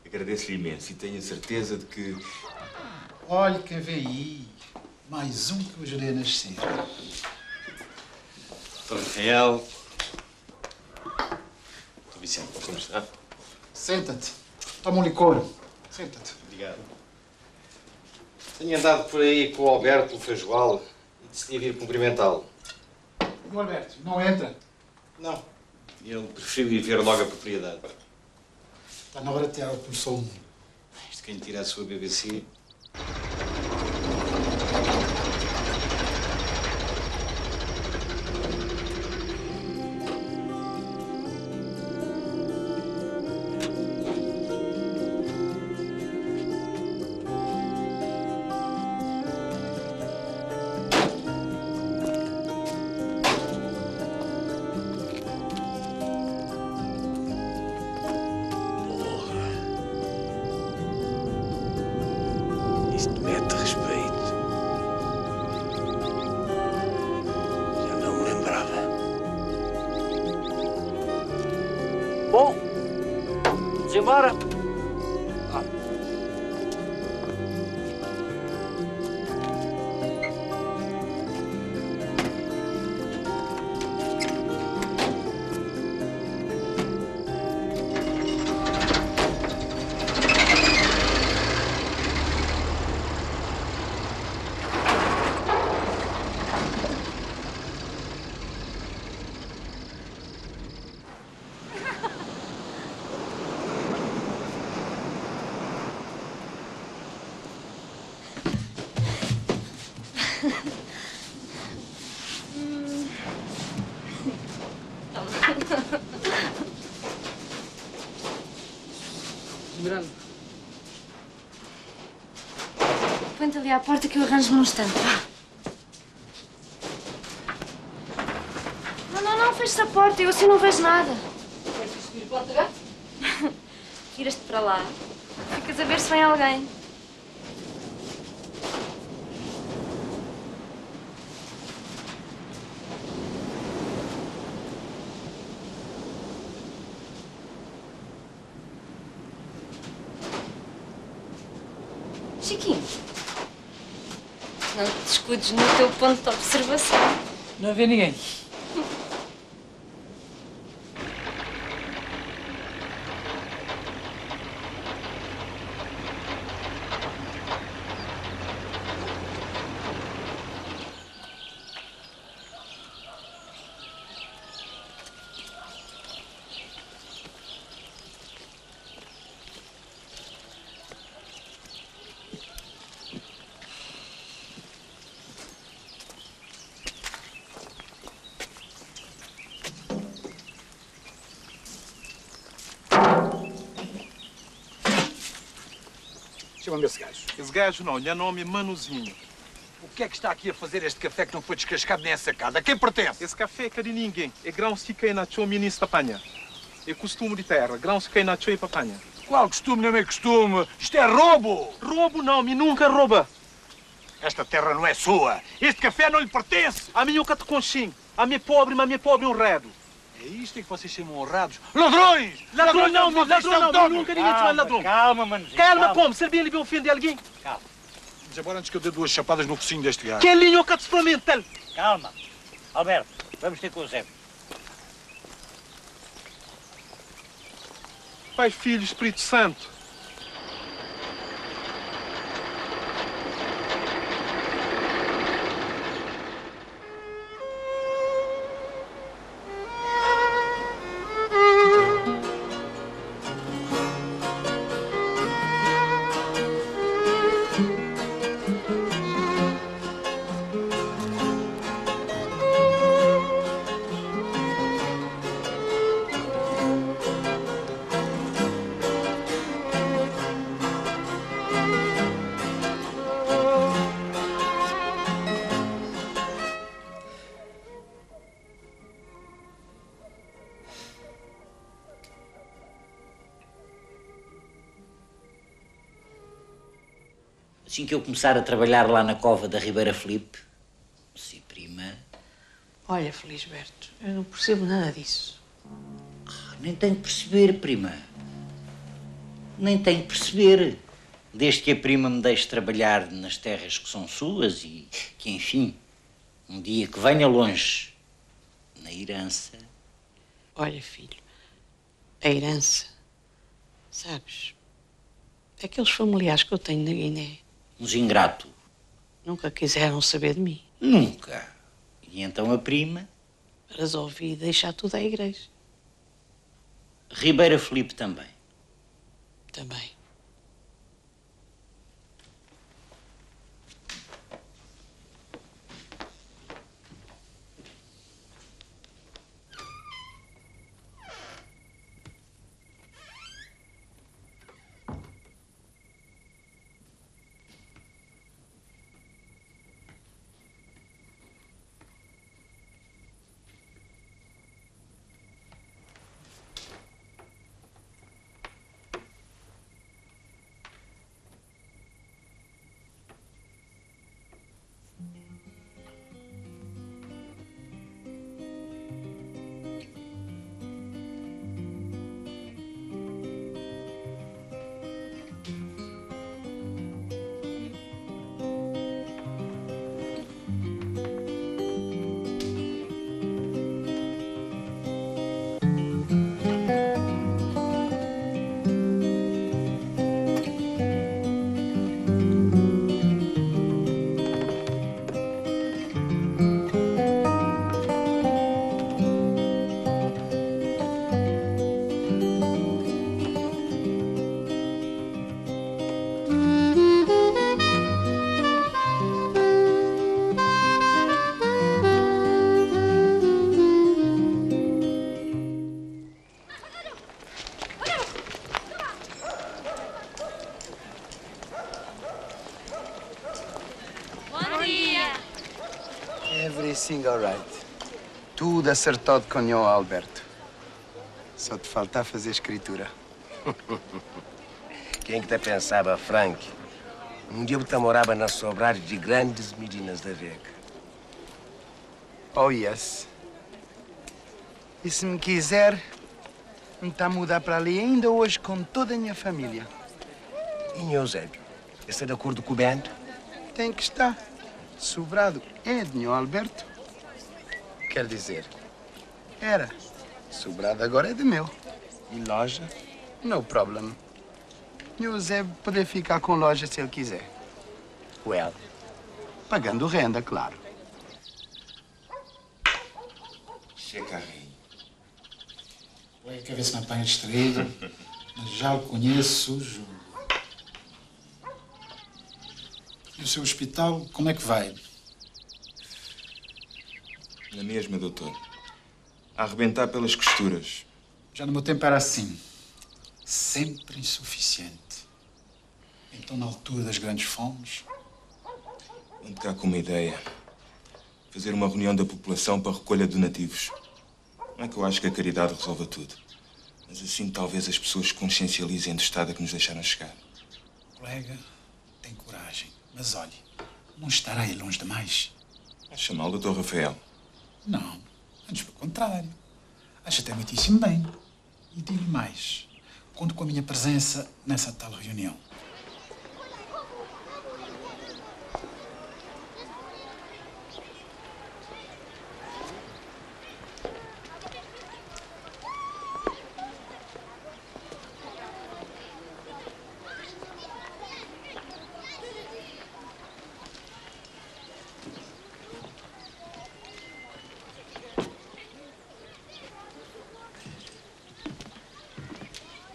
Agradeço-lhe imenso e tenho a certeza de que... Olha quem vem aí. Mais um que o ajudei a nascer. Dr. Rafael. Dr. Vicente, como está? Senta-te. Toma um licor. Senta-te. Obrigado. Tenho andado por aí com o Alberto, o feijoal, e decidi vir cumprimentá-lo. E o Alberto, não entra? Não. Ele preferiu ir ver logo a propriedade. Está na hora de tirar o pulso ao mundo. Isto quem lhe tira a sua BBC... Isto mete respeito. Já não me lembrava. Bom, vamos embora. Miranda. Põe-te ali à porta que eu arranjo num instante, vá. Não, fecha a porta, eu assim não vejo nada. Queres subir a porta, gato? Viras-te para lá, ficas a ver se vem alguém. Chiquinho, não te descuides no teu ponto de observação. Não vê ninguém. Chama-me esse gajo. Esse gajo não, lhe nome é Manuzinho. O que é que está aqui a fazer este café que não foi descascado nem sacado? A quem pertence? Esse café é de ninguém. É grãos que quem nachou ministro apanha. É costume de terra. Grãos que quem nachou e apanha. Qual costume não é costume? Isto é roubo! Roubo não, me nunca rouba. Esta terra não é sua. Este café não lhe pertence. A mim eu cato conchinho. A minha pobre, mas a minha pobre honrado. É isto que vocês chamam honrados? Ladrões! Ladrão não, nunca ninguém chama ladrão. Calma, Manuzinho. Calma como? Servia ele bem ofender alguém? Calma. Mas agora antes que eu dê duas chapadas no focinho deste gajo. Que linho eu cato experimental. Calma. Alberto, vamos ter com o Zé. Pai, Filho, Espírito Santo. Assim que eu começar a trabalhar lá na cova da Ribeira Filipe. Sim, prima. Olha, Felisberto, eu não percebo nada disso. Nem tenho que perceber, prima. Nem tenho que perceber. Desde que a prima me deixe trabalhar nas terras que são suas e que, enfim, um dia que venha longe, na herança. Olha, filho, a herança, sabes, aqueles familiares que eu tenho na Guiné... Uns ingratos. Nunca quiseram saber de mim. Nunca. E então a prima? Resolvi deixar tudo à igreja. Ribeira Filipe também. Também. Everything all right. Tudo acertado com o Alberto. Só te falta fazer escritura. Quem que te pensava, Frank? Um dia eu morava na sobrada de grandes meninas da Vega. Oh, yes. E se me quiser, me está a mudar para ali ainda hoje com toda a minha família. E Eusébio, está de acordo com o bando? Tem que estar. Sobrado é de Nhô Alberto. Quer dizer, era. Sobrado agora é de meu. E loja? No problem. Nhô Eusébio pode ficar com loja se ele quiser. Well. Pagando renda, claro. Chega aí. Ué, quer ver se me apanha distraído? Mas já o conheço, juro. E o seu hospital, como é que vai? Na mesma, doutor. A arrebentar pelas costuras. Já no meu tempo era assim. Sempre insuficiente. Então, na altura das grandes fomes... Ando cá com uma ideia. Fazer uma reunião da população para recolha de donativos. Não é que eu acho que a caridade resolva tudo. Mas assim talvez as pessoas consciencializem do estado a que nos deixaram chegar. Colega, tem coragem. Mas olhe, não estará aí longe demais. Acha mal, doutor Rafael? Não, antes pelo contrário. Acho até muitíssimo bem. E digo mais, conto com a minha presença nessa tal reunião.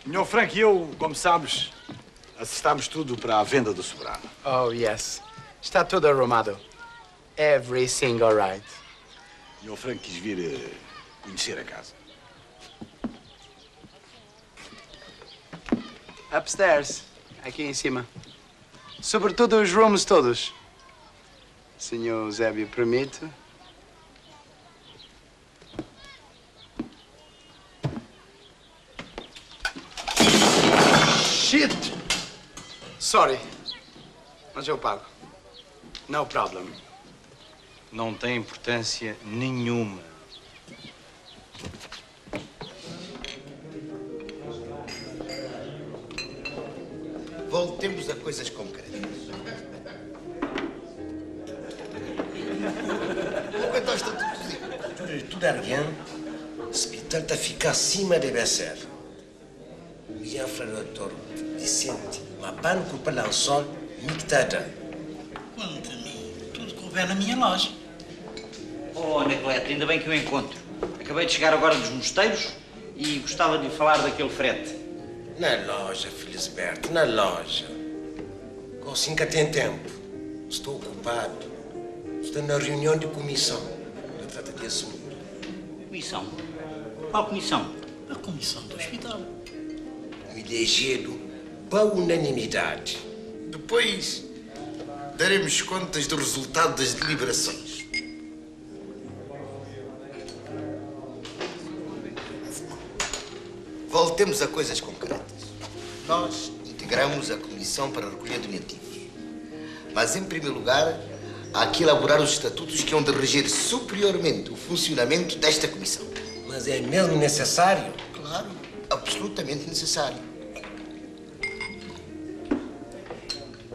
Nhô Frank e eu, como sabes, acertámos tudo para a venda do sobrado. Oh, yes. Está tudo arrumado. Everything all right. Nhô Frank quis vir conhecer a casa. Upstairs, aqui em cima. Sobretudo os rooms todos. Senhor Eusébio permite? Shit! Sorry. Mas eu pago. No problem. Não tem importância nenhuma. Voltemos a coisas concretas. Quanto ao estatutozinho? Tudo é rien. Se Peter está a ficar acima de Besser. E a frente do doutor Vicente, uma banco para o sol, mictada. Quanto a mim, tudo couber na minha loja. Oh, Anacleto, ainda bem que o encontro. Acabei de chegar agora dos mosteiros e gostava de lhe falar daquele frete. Na loja, Felisberto, na loja. Assim que tem tempo. Estou ocupado. Estou na reunião de comissão. Eu trato de assumir. Comissão? Qual comissão? A comissão do hospital. Me elegeram para unanimidade. Depois daremos contas do resultado das deliberações. Voltemos a coisas concretas. Nós integramos a comissão para recolher donativos. Mas, em primeiro lugar, há que elaborar os estatutos que hão de reger superiormente o funcionamento desta comissão. Mas é mesmo necessário? Claro, absolutamente necessário.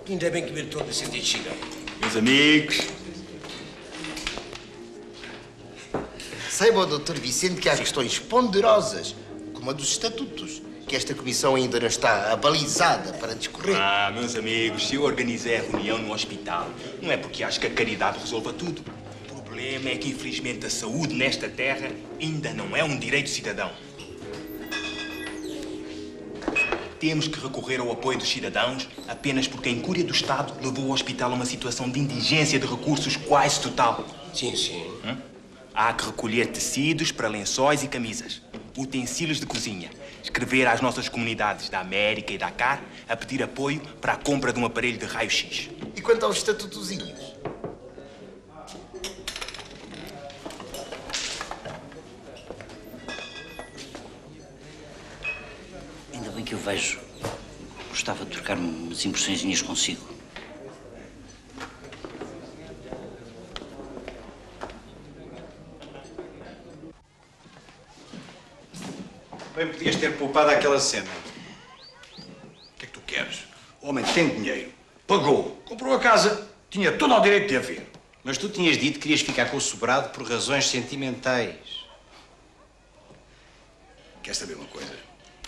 Ainda bem que me estou decidido chegar. Meus amigos. Saiba o Dr. Vicente que há questões ponderosas, como a dos estatutos, que esta comissão ainda não está abalizada para discorrer. Ah, meus amigos, se eu organizei a reunião no hospital, não é porque acho que a caridade resolva tudo. O problema é que, infelizmente, a saúde nesta terra ainda não é um direito cidadão. Temos que recorrer ao apoio dos cidadãos apenas porque a incúria do Estado levou o hospital a uma situação de indigência de recursos quase total. Sim, sim. Há que recolher tecidos para lençóis e camisas, utensílios de cozinha, escrever às nossas comunidades da América e Dakar a pedir apoio para a compra de um aparelho de raio-x. E quanto aos estatutozinhos? Ainda bem que eu vejo. Gostava de trocar umas impressõezinhas consigo. Bem, podias ter poupado aquela cena. O que é que tu queres? O homem tem dinheiro, pagou, comprou a casa, tinha todo o direito de a ver. Mas tu tinhas dito que querias ficar com o sobrado por razões sentimentais. Quer saber uma coisa?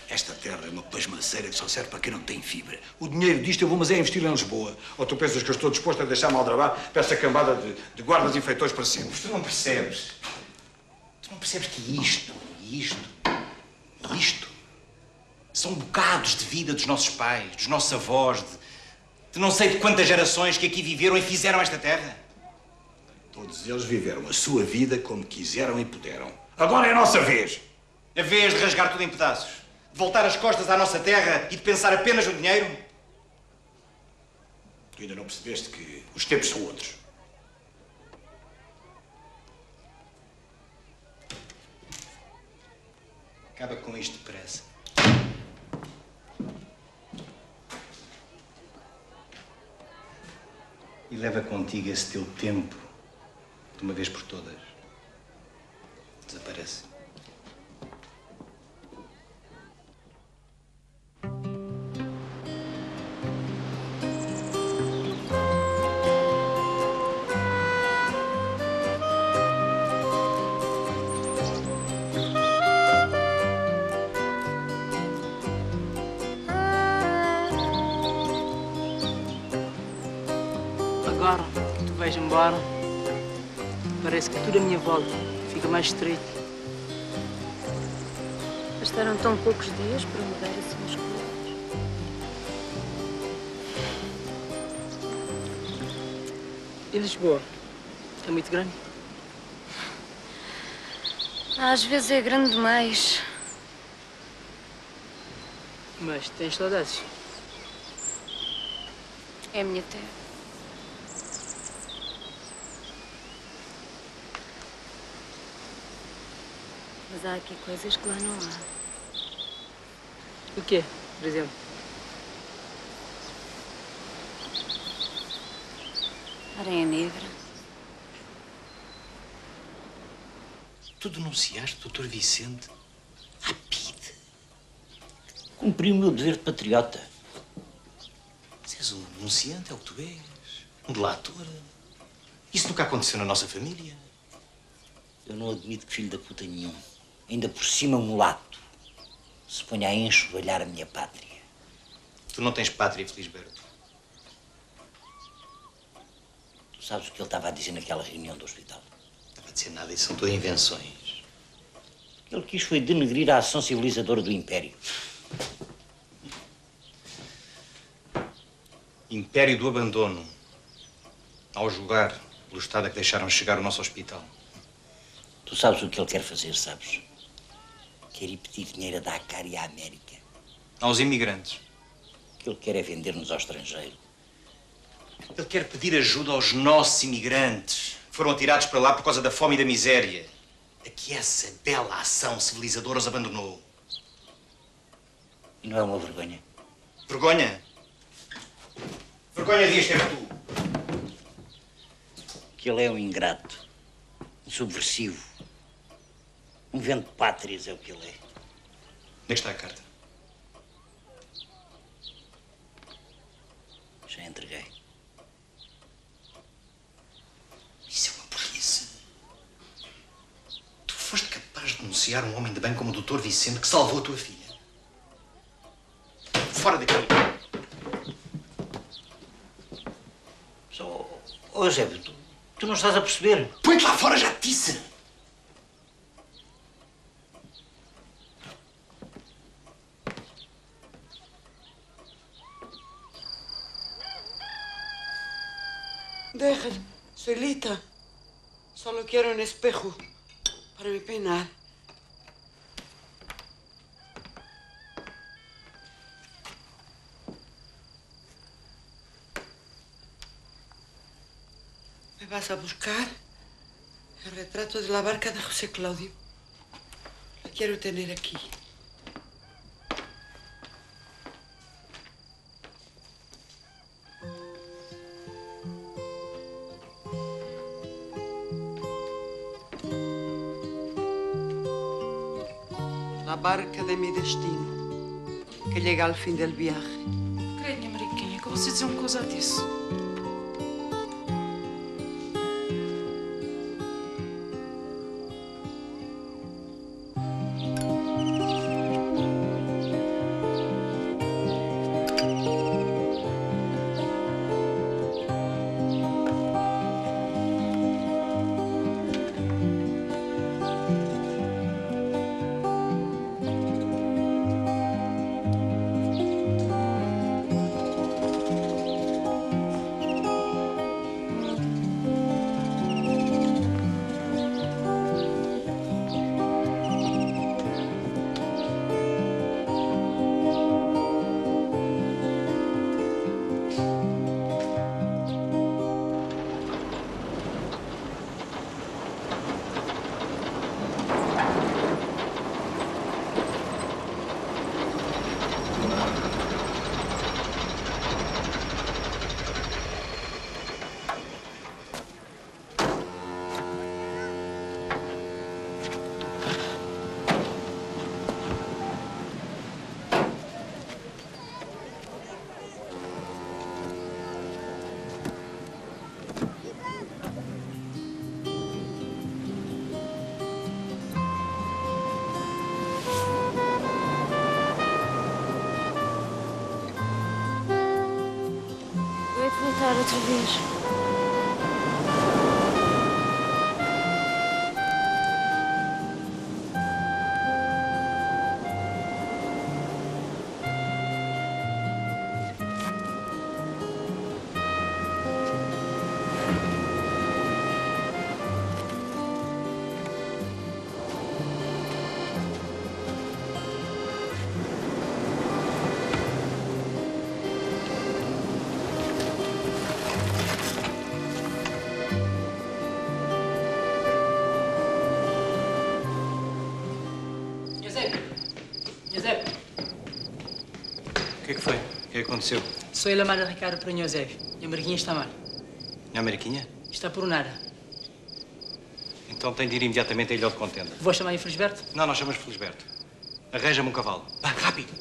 Esta terra é uma pasmaceira que só serve para quem não tem fibra. O dinheiro disto eu vou, mas é investir em Lisboa. Ou tu pensas que eu estou disposto a deixar-me aldrabar para essa cambada de guardas e feitores para sempre? Mas tu não percebes. Tu não percebes que isto são bocados de vida dos nossos pais, dos nossos avós, de não sei de quantas gerações que aqui viveram e fizeram esta terra. Todos eles viveram a sua vida como quiseram e puderam. Agora é a nossa vez. A vez de rasgar tudo em pedaços, de voltar as costas à nossa terra e de pensar apenas no dinheiro. Tu ainda não percebeste que os tempos são outros. Acaba com isto depressa. E leva contigo esse teu tempo, de uma vez por todas. Desaparece. Agora que tu vais embora, parece que tudo à minha volta fica mais estreito. Bastaram tão poucos dias para mudar assim as coisas. E Lisboa? É muito grande? Às vezes é grande demais. Mas tens saudades? É a minha terra. Mas há aqui coisas que lá não há. O quê, por exemplo? Areia Negra. Tu denunciaste o Dr. Vicente à PIDE. Cumpri o meu dever de patriota. Se és um denunciante, é o que tu és. Um delator. Isso nunca aconteceu na nossa família. Eu não admito que filho da puta nenhum, ainda por cima mulato, se ponha a enxovalhar a minha pátria. Tu não tens pátria, Felisberto. Tu sabes o que ele estava a dizer naquela reunião do hospital? Não estava a dizer nada, isso são todas invenções. O que ele quis foi denegrir a ação civilizadora do Império. Império do abandono. Ao julgar pelo estado a que deixaram chegar o nosso hospital. Tu sabes o que ele quer fazer, sabes? Quer ir pedir dinheiro a Dakar e à América. Aos imigrantes. O que ele quer é vender-nos ao estrangeiro. Ele quer pedir ajuda aos nossos imigrantes, que foram atirados para lá por causa da fome e da miséria. A que essa bela ação civilizadora os abandonou. E não é uma vergonha? Vergonha? Vergonha devias ter tu. Que ele é um ingrato, um subversivo, um vento de pátrias é o que ele é. Onde é que está a carta? Já entreguei. Isso é uma burrice. Tu foste capaz de denunciar um homem de bem como o Dr. Vicente que salvou a tua filha. Fora daqui. Ô, Eusébio, tu não estás a perceber? Põe-te lá fora, já te disse! Déjame, soy Lita. Solo quiero un espejo para me peinar. ¿Me vas a buscar? El retrato de la barca de José Claudio. Lo quiero tener aquí. La barca de mi destino, que llega al fin del viaje. Credo, minha mariquinha, que você dizer uma coisa disso. Voltar outra vez. O que é que foi? O que é que aconteceu? Sou ele a mandar Ricardo para o Eusébio. E a Marquinha está mal. É a Mariquinha? Está por nada. Então tem de ir imediatamente a Ilha de Contenda. Vou chamar em Felisberto? Não, nós chamamos Felisberto. Arranja-me um cavalo. Vá, rápido.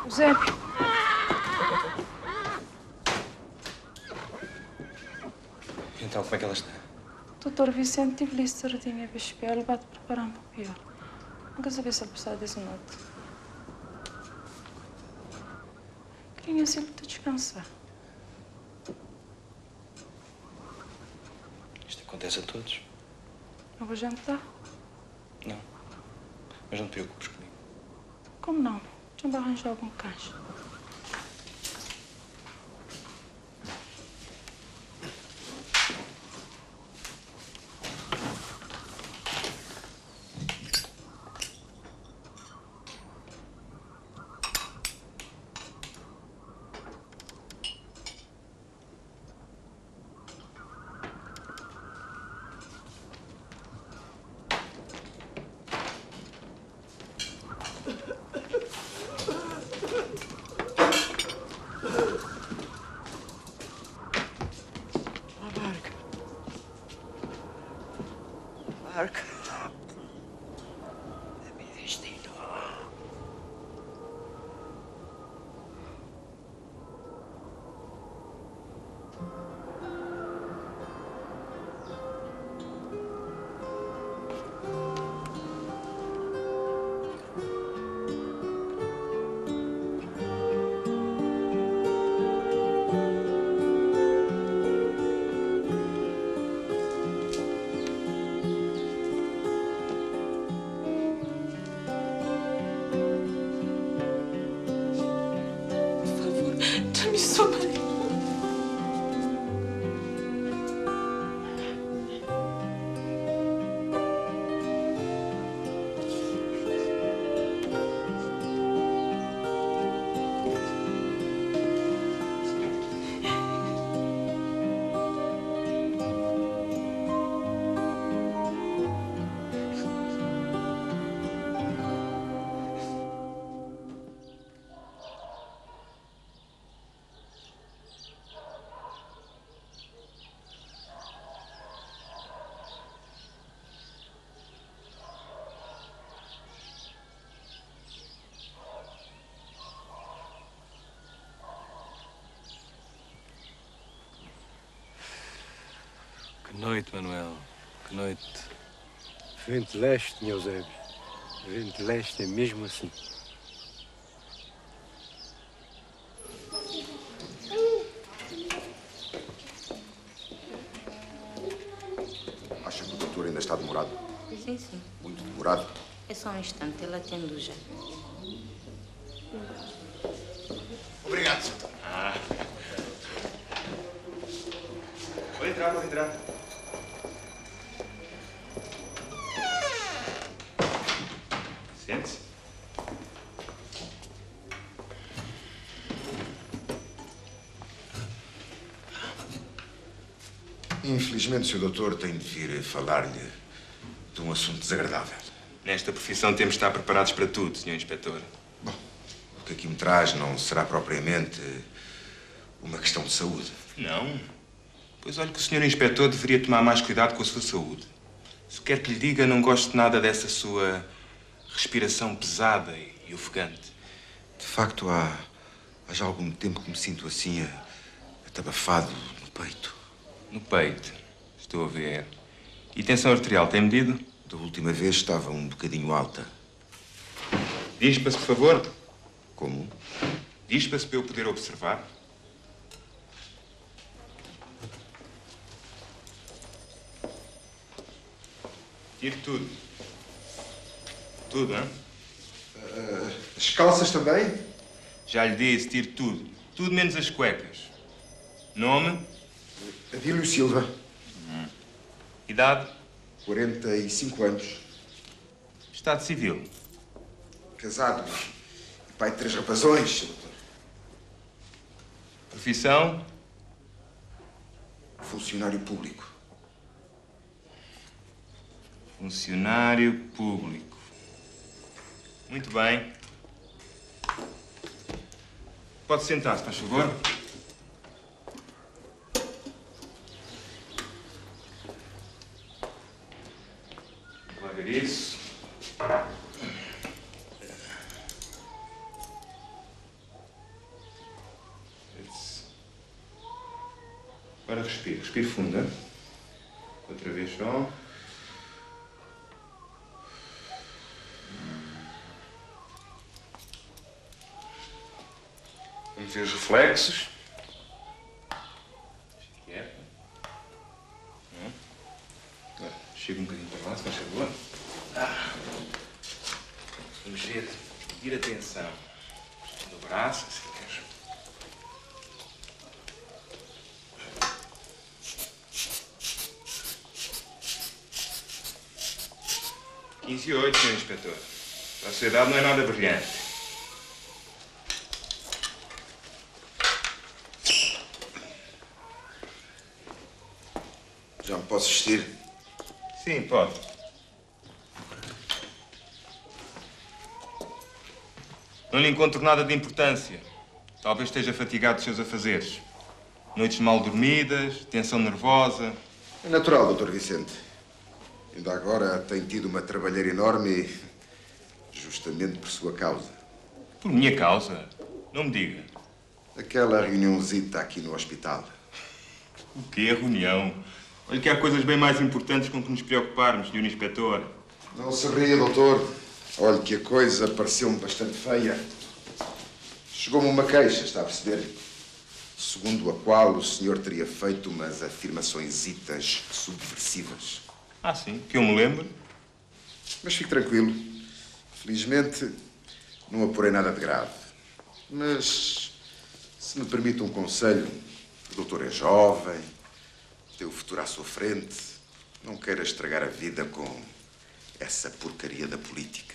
Eusébio, Então, como é que ela está? doutor Vicente tive-lhe isso certinho a espelho, vai-te preparar para o pior. Nunca sabia se ele precisava desse note. Queria assim para te descansar. Isto acontece a todos. Não vou jantar? Não. Mas não te preocupes comigo. Como não? Deixa-me arranjar algum caixa. Marco. É meu destino. Dá-me sua mãe. Que noite, Manuel. Que noite. Vento leste, meu Eusébio. Vento leste é mesmo assim. Acha que o doutor ainda está demorado? Sim, sim. Muito demorado? É só um instante, ele atende já. Obrigado, senhor. Pode entrar, pode entrar. Sente-se. Infelizmente, o Sr. Doutor tem de vir falar-lhe de um assunto desagradável. Nesta profissão temos de estar preparados para tudo, Sr. Inspetor. Bom, o que aqui me traz não será propriamente uma questão de saúde. Não? Pois olha que o Sr. Inspetor deveria tomar mais cuidado com a sua saúde. Se quer que lhe diga, não gosto nada dessa sua respiração pesada e ofegante. De facto, há já algum tempo que me sinto assim, atabafado no peito. No peito? Estou a ver. E tensão arterial tem medido? Da última vez estava um bocadinho alta. Dispa-se, por favor. Como? Dispa-se para eu poder observar. Tire tudo. Tudo, hein? As calças também? Já lhe disse, tire tudo. Tudo menos as cuecas. Nome? Adílio Silva. Idade? 45 anos. Estado civil? Casado e pai de 3 rapazões, Sr. Doutor. Profissão? Funcionário público. Funcionário público. Muito bem. Pode sentar-se, faz favor. Vou ver isso. Agora respire. Respire fundo, hein? Outra vez só. Vamos ver os reflexos. Quieto. Agora, chega um bocadinho para lá, se faz favor. Vamos ver, medir a tensão do braço, assim mesmo. Quinze e 8, Sr. Inspetor. A sua idade não é nada brilhante. Já me posso vestir? Sim, pode. Não lhe encontro nada de importância. Talvez esteja fatigado dos seus afazeres. Noites mal dormidas, tensão nervosa. É natural, Dr. Vicente. Ainda agora tem tido uma trabalheira enorme justamente por sua causa. Por minha causa? Não me diga. Aquela reuniãozita aqui no hospital. O quê, reunião? Olha que há coisas bem mais importantes com que nos preocuparmos, Sr. Inspetor. Não se ria, doutor. Olhe que a coisa pareceu-me bastante feia. Chegou-me uma queixa, está a perceber? Segundo a qual o senhor teria feito umas afirmaçõezitas subversivas. Ah, sim, que eu me lembro. Mas fique tranquilo. Felizmente, não apurei nada de grave. Mas, se me permite um conselho, o doutor é jovem, tem o futuro à sua frente. Não queira estragar a vida com essa porcaria da política.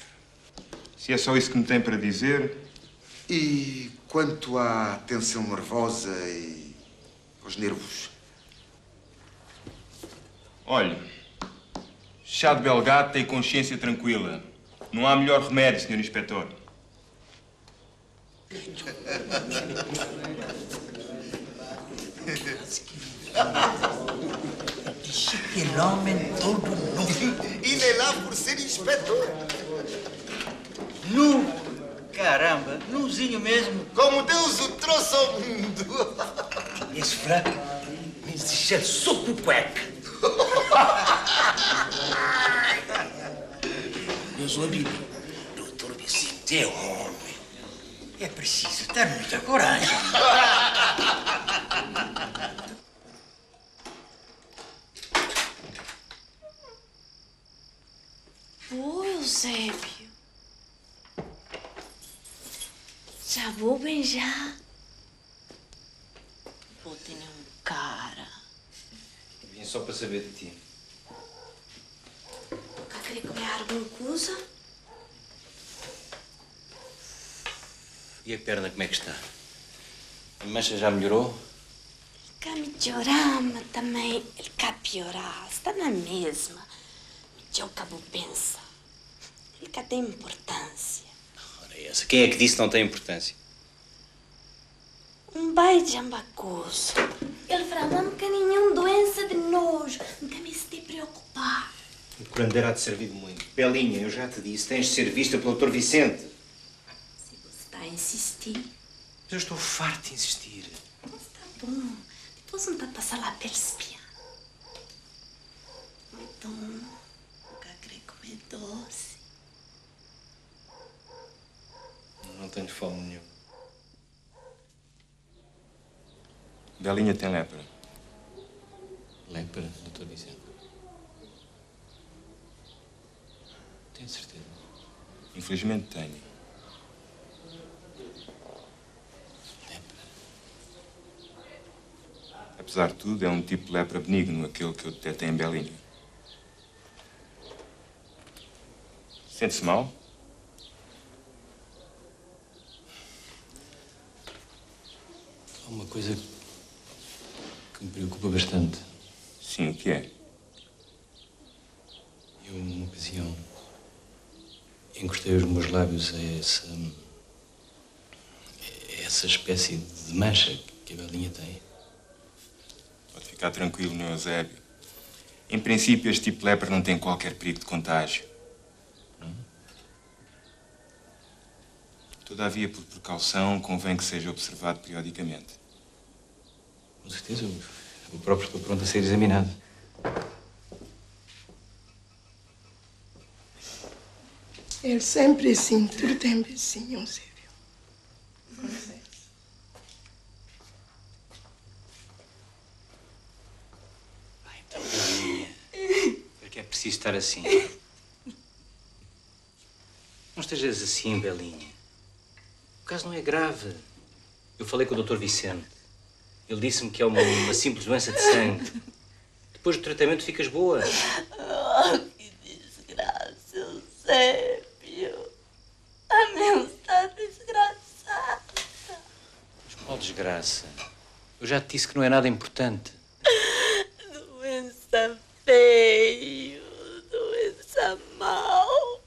Se é só isso que me tem para dizer... E quanto à tensão nervosa e aos nervos? Olhe, chá de belgata e consciência tranquila. Não há melhor remédio, Sr. Inspetor. Aquele homem todo nu. E nem lá por ser inspetor. Nu! Caramba, nuzinho mesmo. Como Deus o trouxe ao mundo. Esse fraco me deixa soco cueca. Meus amigos, doutor Vicente é homem. É preciso ter muita coragem. Ô, Eusébio. Já vou beijar. Vou ter um cara. Vim só para saber de ti. Cá querer comer alguma coisa? E a perna, como é que está? A mancha já melhorou? Cá melhorar, mas também ele cá piorar. Está na mesma. O cabo pensa. Ele cá tem importância. Ora, essa. Quem é que disse que não tem importância? Um baile de ambacoso. Ele fará um bocadinho doença de nojo. Nunca me se te preocupar. O curandeiro há de servir muito. Belinha, eu já te disse, tens de ser vista pelo Dr. Vicente. Se você está a insistir. Mas eu estou farto de insistir. Está bom. Depois não está a passar lá pelo espião. Então, nunca querer comer doce. Não tenho fome nenhuma. Belinha tem lepra. Lepra, Dr. Vicente? Tenho certeza. Infelizmente tenho. Apesar de tudo, é um tipo de lepra benigno, aquele que eu detetei em Belinha. Sente-se mal? Há uma coisa que me preocupa bastante. Sim, o que é? Eu, numa ocasião, encostei os meus lábios a essa espécie de mancha que a Belinha tem. Pode ficar tranquilo, meu Eusébio. Em princípio, este tipo de lepra não tem qualquer perigo de contágio. Todavia, por precaução, convém que seja observado periodicamente. Com certeza, eu próprio estou pronto a ser examinado. É sempre assim, tudo tempo assim, Eusébio. Então, Belinha, para que é preciso estar assim? Não estejas assim, Belinha. O caso não é grave. Eu falei com o Dr. Vicente. Ele disse-me que é uma simples doença de sangue. Depois do tratamento ficas boa. Oh, que desgraça, Eusébio. A minha está desgraçada. Mas qual desgraça? Eu já te disse que não é nada importante. Doença feio, doença mal.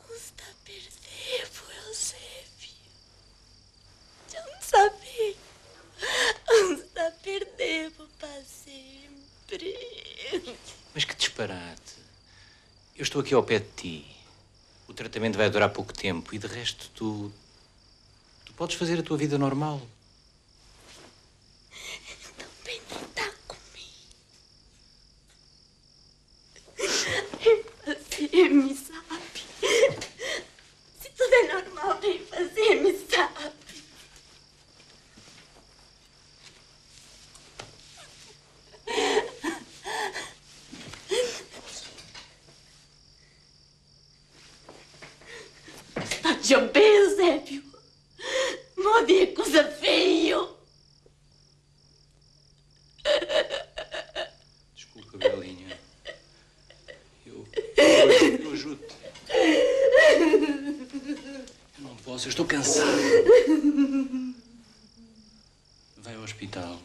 Não está a perder, Eusébio. Já não sabe. Não está a perder para sempre. Mas que disparate. Eu estou aqui ao pé de ti. O tratamento vai durar pouco tempo e, de resto, tu podes fazer a tua vida normal. Também não está comigo. Fazer-me sabe. Se tudo é normal, vem fazer-me sabe. Está bem, Eusébio. Mode é coisa feio. Desculpa, Belinha. Eu ajudo-te. Eu não posso, eu estou cansado. Vai ao hospital.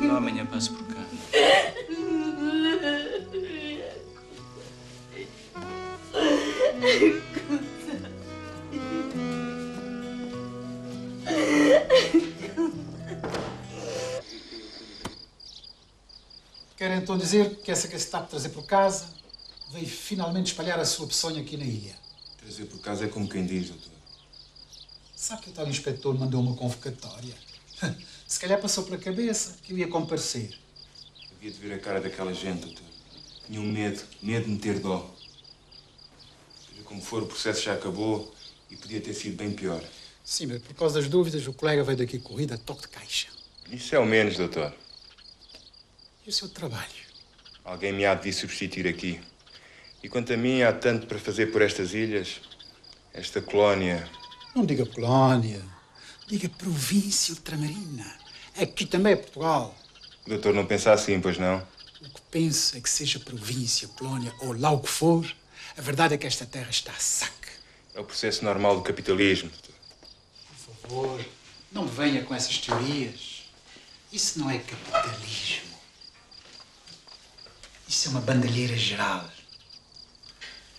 Não, amanhã passo por cá. Quero então dizer que essa que se está a trazer por casa veio finalmente espalhar a sua peçonha aqui na ilha. Trazer por casa é como quem diz, doutor. Sabe que o tal inspetor mandou uma convocatória? Se calhar passou pela cabeça que eu ia comparecer. Havia de ver a cara daquela gente, doutor. Tinham medo de me ter dó. Seja como for, o processo já acabou e podia ter sido bem pior. Sim, mas por causa das dúvidas, o colega veio daqui corrida a toque de caixa. Isso é o menos, doutor. E o seu trabalho? Alguém me há de vir substituir aqui. E quanto a mim, há tanto para fazer por estas ilhas. Esta colónia. Não diga colónia. Diga província ultramarina. Aqui também é Portugal. O doutor não pensa assim, pois não? O que penso é que seja província, colónia ou lá o que for, a verdade é que esta terra está a saque. É o processo normal do capitalismo, doutor. Por favor, não venha com essas teorias. Isso não é capitalismo. Isso é uma bandalheira geral.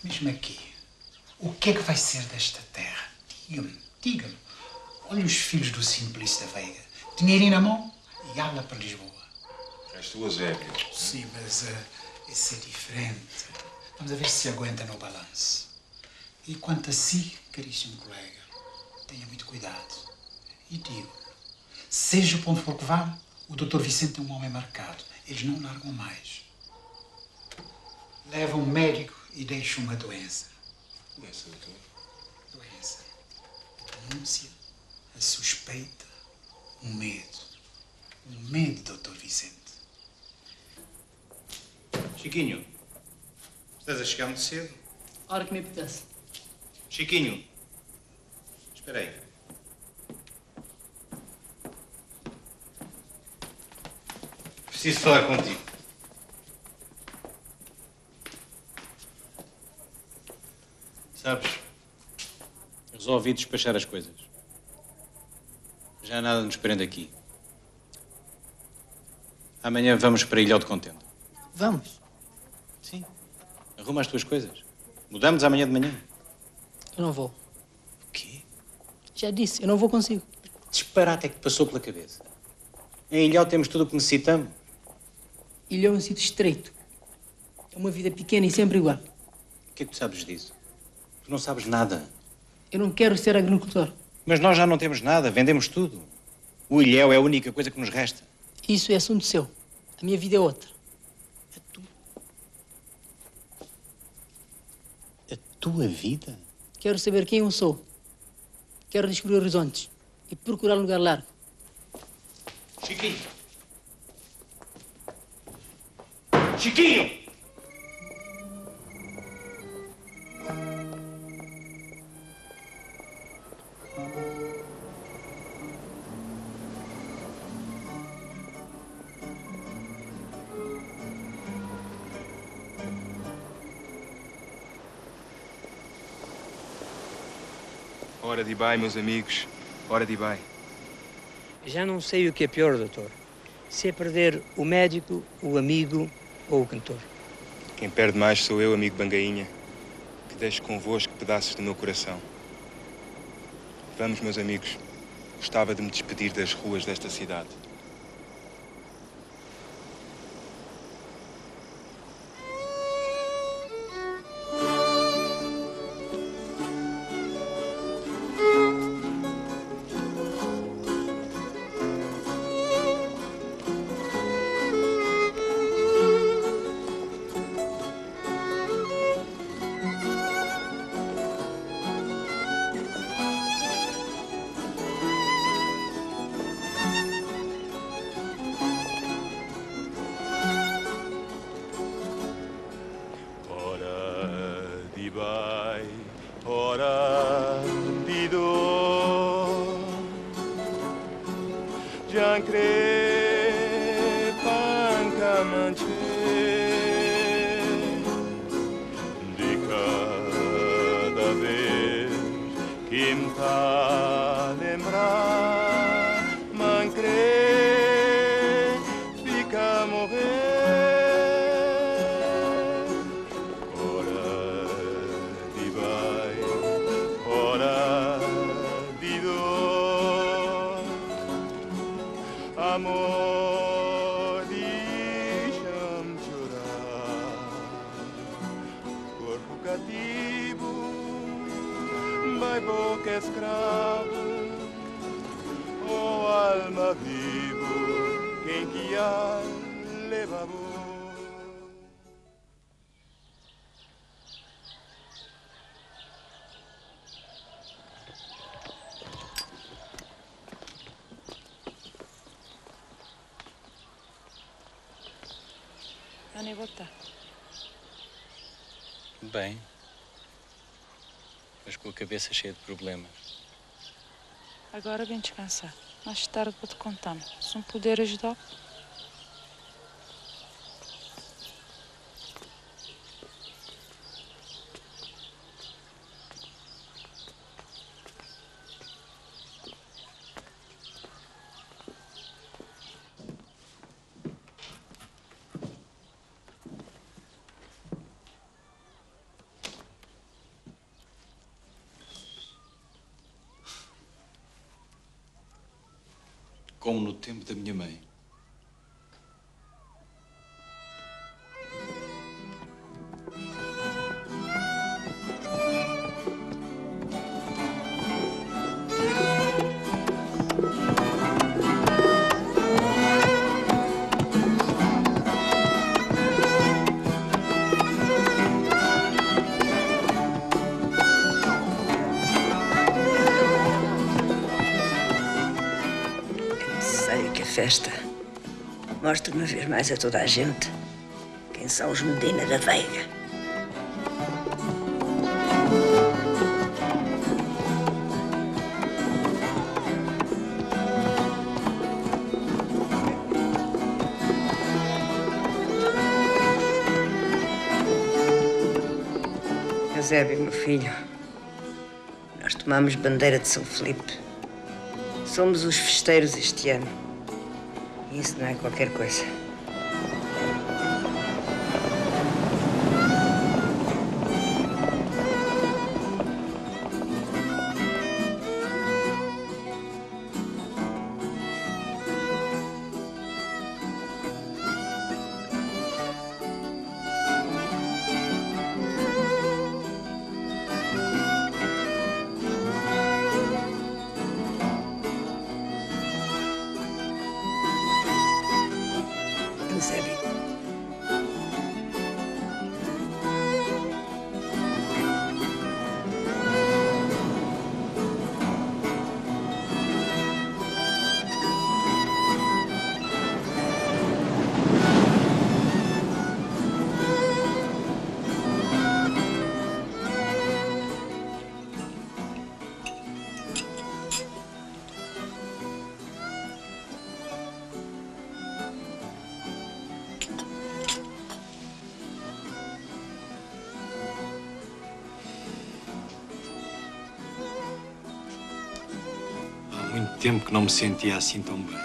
Mesmo aqui, o que é que vai ser desta terra? Diga-me. Olha os filhos do Simplício da Veiga. Dinheirinho na mão e ala para Lisboa. És tu, Eusébio. Sim, mas isso é diferente. Vamos a ver se aguenta no balanço. E quanto a si, caríssimo colega, tenha muito cuidado. E digo, seja o ponto for que vá, o Dr. Vicente é um homem marcado. Eles não largam mais. Leva um médico e deixa uma doença. Doença, doutor? Doença. A denúncia, a suspeita, o medo. O medo, Dr. Vicente. Chiquinho, estás a chegar muito cedo? A hora que me apetece. Chiquinho, espera aí. Preciso falar contigo. Sabes, resolvi despachar as coisas. Já nada nos prende aqui. Amanhã vamos para Ilhéu de Contente. Vamos. Sim. Arruma as tuas coisas. Mudamos amanhã de manhã. Eu não vou. O quê? Já disse, eu não vou consigo. Disparate é que te passou pela cabeça. Em Ilhéu temos tudo o que necessitamos. Ilhéu é um sítio estreito. É uma vida pequena e sempre igual. O que é que tu sabes disso? Tu não sabes nada. Eu não quero ser agricultor. Mas nós já não temos nada, vendemos tudo. O Ilhéu é a única coisa que nos resta. Isso é assunto seu. A minha vida é outra. A tua vida? Quero saber quem eu sou. Quero descobrir horizontes e procurar um lugar largo. Chiquinho! Chiquinho! Hora de ir, meus amigos. Hora de ir. Já não sei o que é pior, doutor. Se é perder o médico, o amigo ou o cantor. Quem perde mais sou eu, amigo Bangainha, que deixo convosco pedaços do meu coração. Vamos, meus amigos. Gostava de me despedir das ruas desta cidade. Nem voltar. Bem, mas com a cabeça cheia de problemas. Agora vem descansar. Mais tarde vou te contar. Se não puder ajudar. Como no tempo da minha mãe. Festa. Mostre uma vez mais a toda a gente quem são os Medina da Veiga. Eusébio, meu filho, nós tomamos bandeira de São Filipe. Somos os festeiros este ano. E isso não é qualquer coisa. Eusébio. Há muito tempo que não me sentia assim tão bem.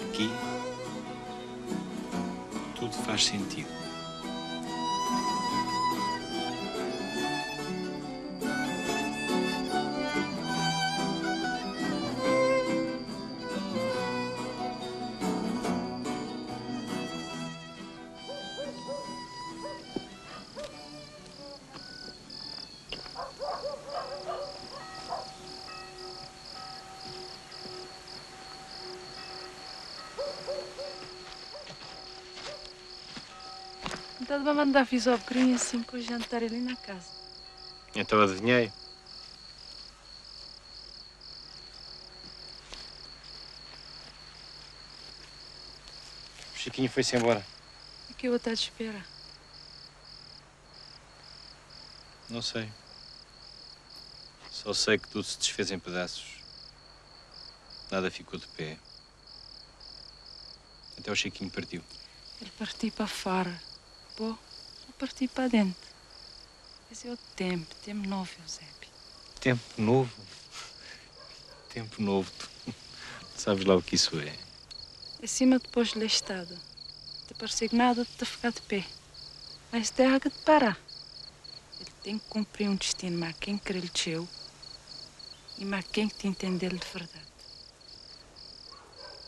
Aqui, tudo faz sentido. Então vai mandar avisar ao bocadinho assim para o jantar ali na casa. Então adivinhei. O Chiquinho foi-se embora. Aqui eu vou estar de espera. Não sei. Só sei que tudo se desfez em pedaços. Nada ficou de pé. Até o Chiquinho partiu. Ele partiu para fora. Pô, eu parti para dentro. Esse é o tempo novo, Eusébio. Tempo novo? Tempo novo. Tu sabes lá o que isso é. Acima depois de estado. Te parecer que nada de te ficar de pé. Mas terra que te parar. Ele tem que cumprir um destino, mas quem quer ele teu e mas quem te entender de verdade.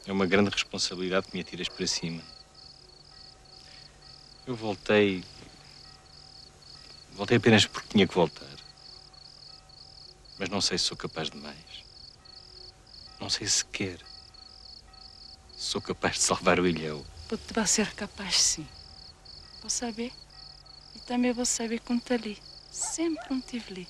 É uma grande responsabilidade que me atiras para cima. Eu voltei apenas porque tinha que voltar. Mas não sei se sou capaz de mais. Não sei sequer se sou capaz de salvar o Ilhéu. Pode-te vai ser capaz, sim. Vou saber. E também vou saber como está ali. Sempre onde estive ali.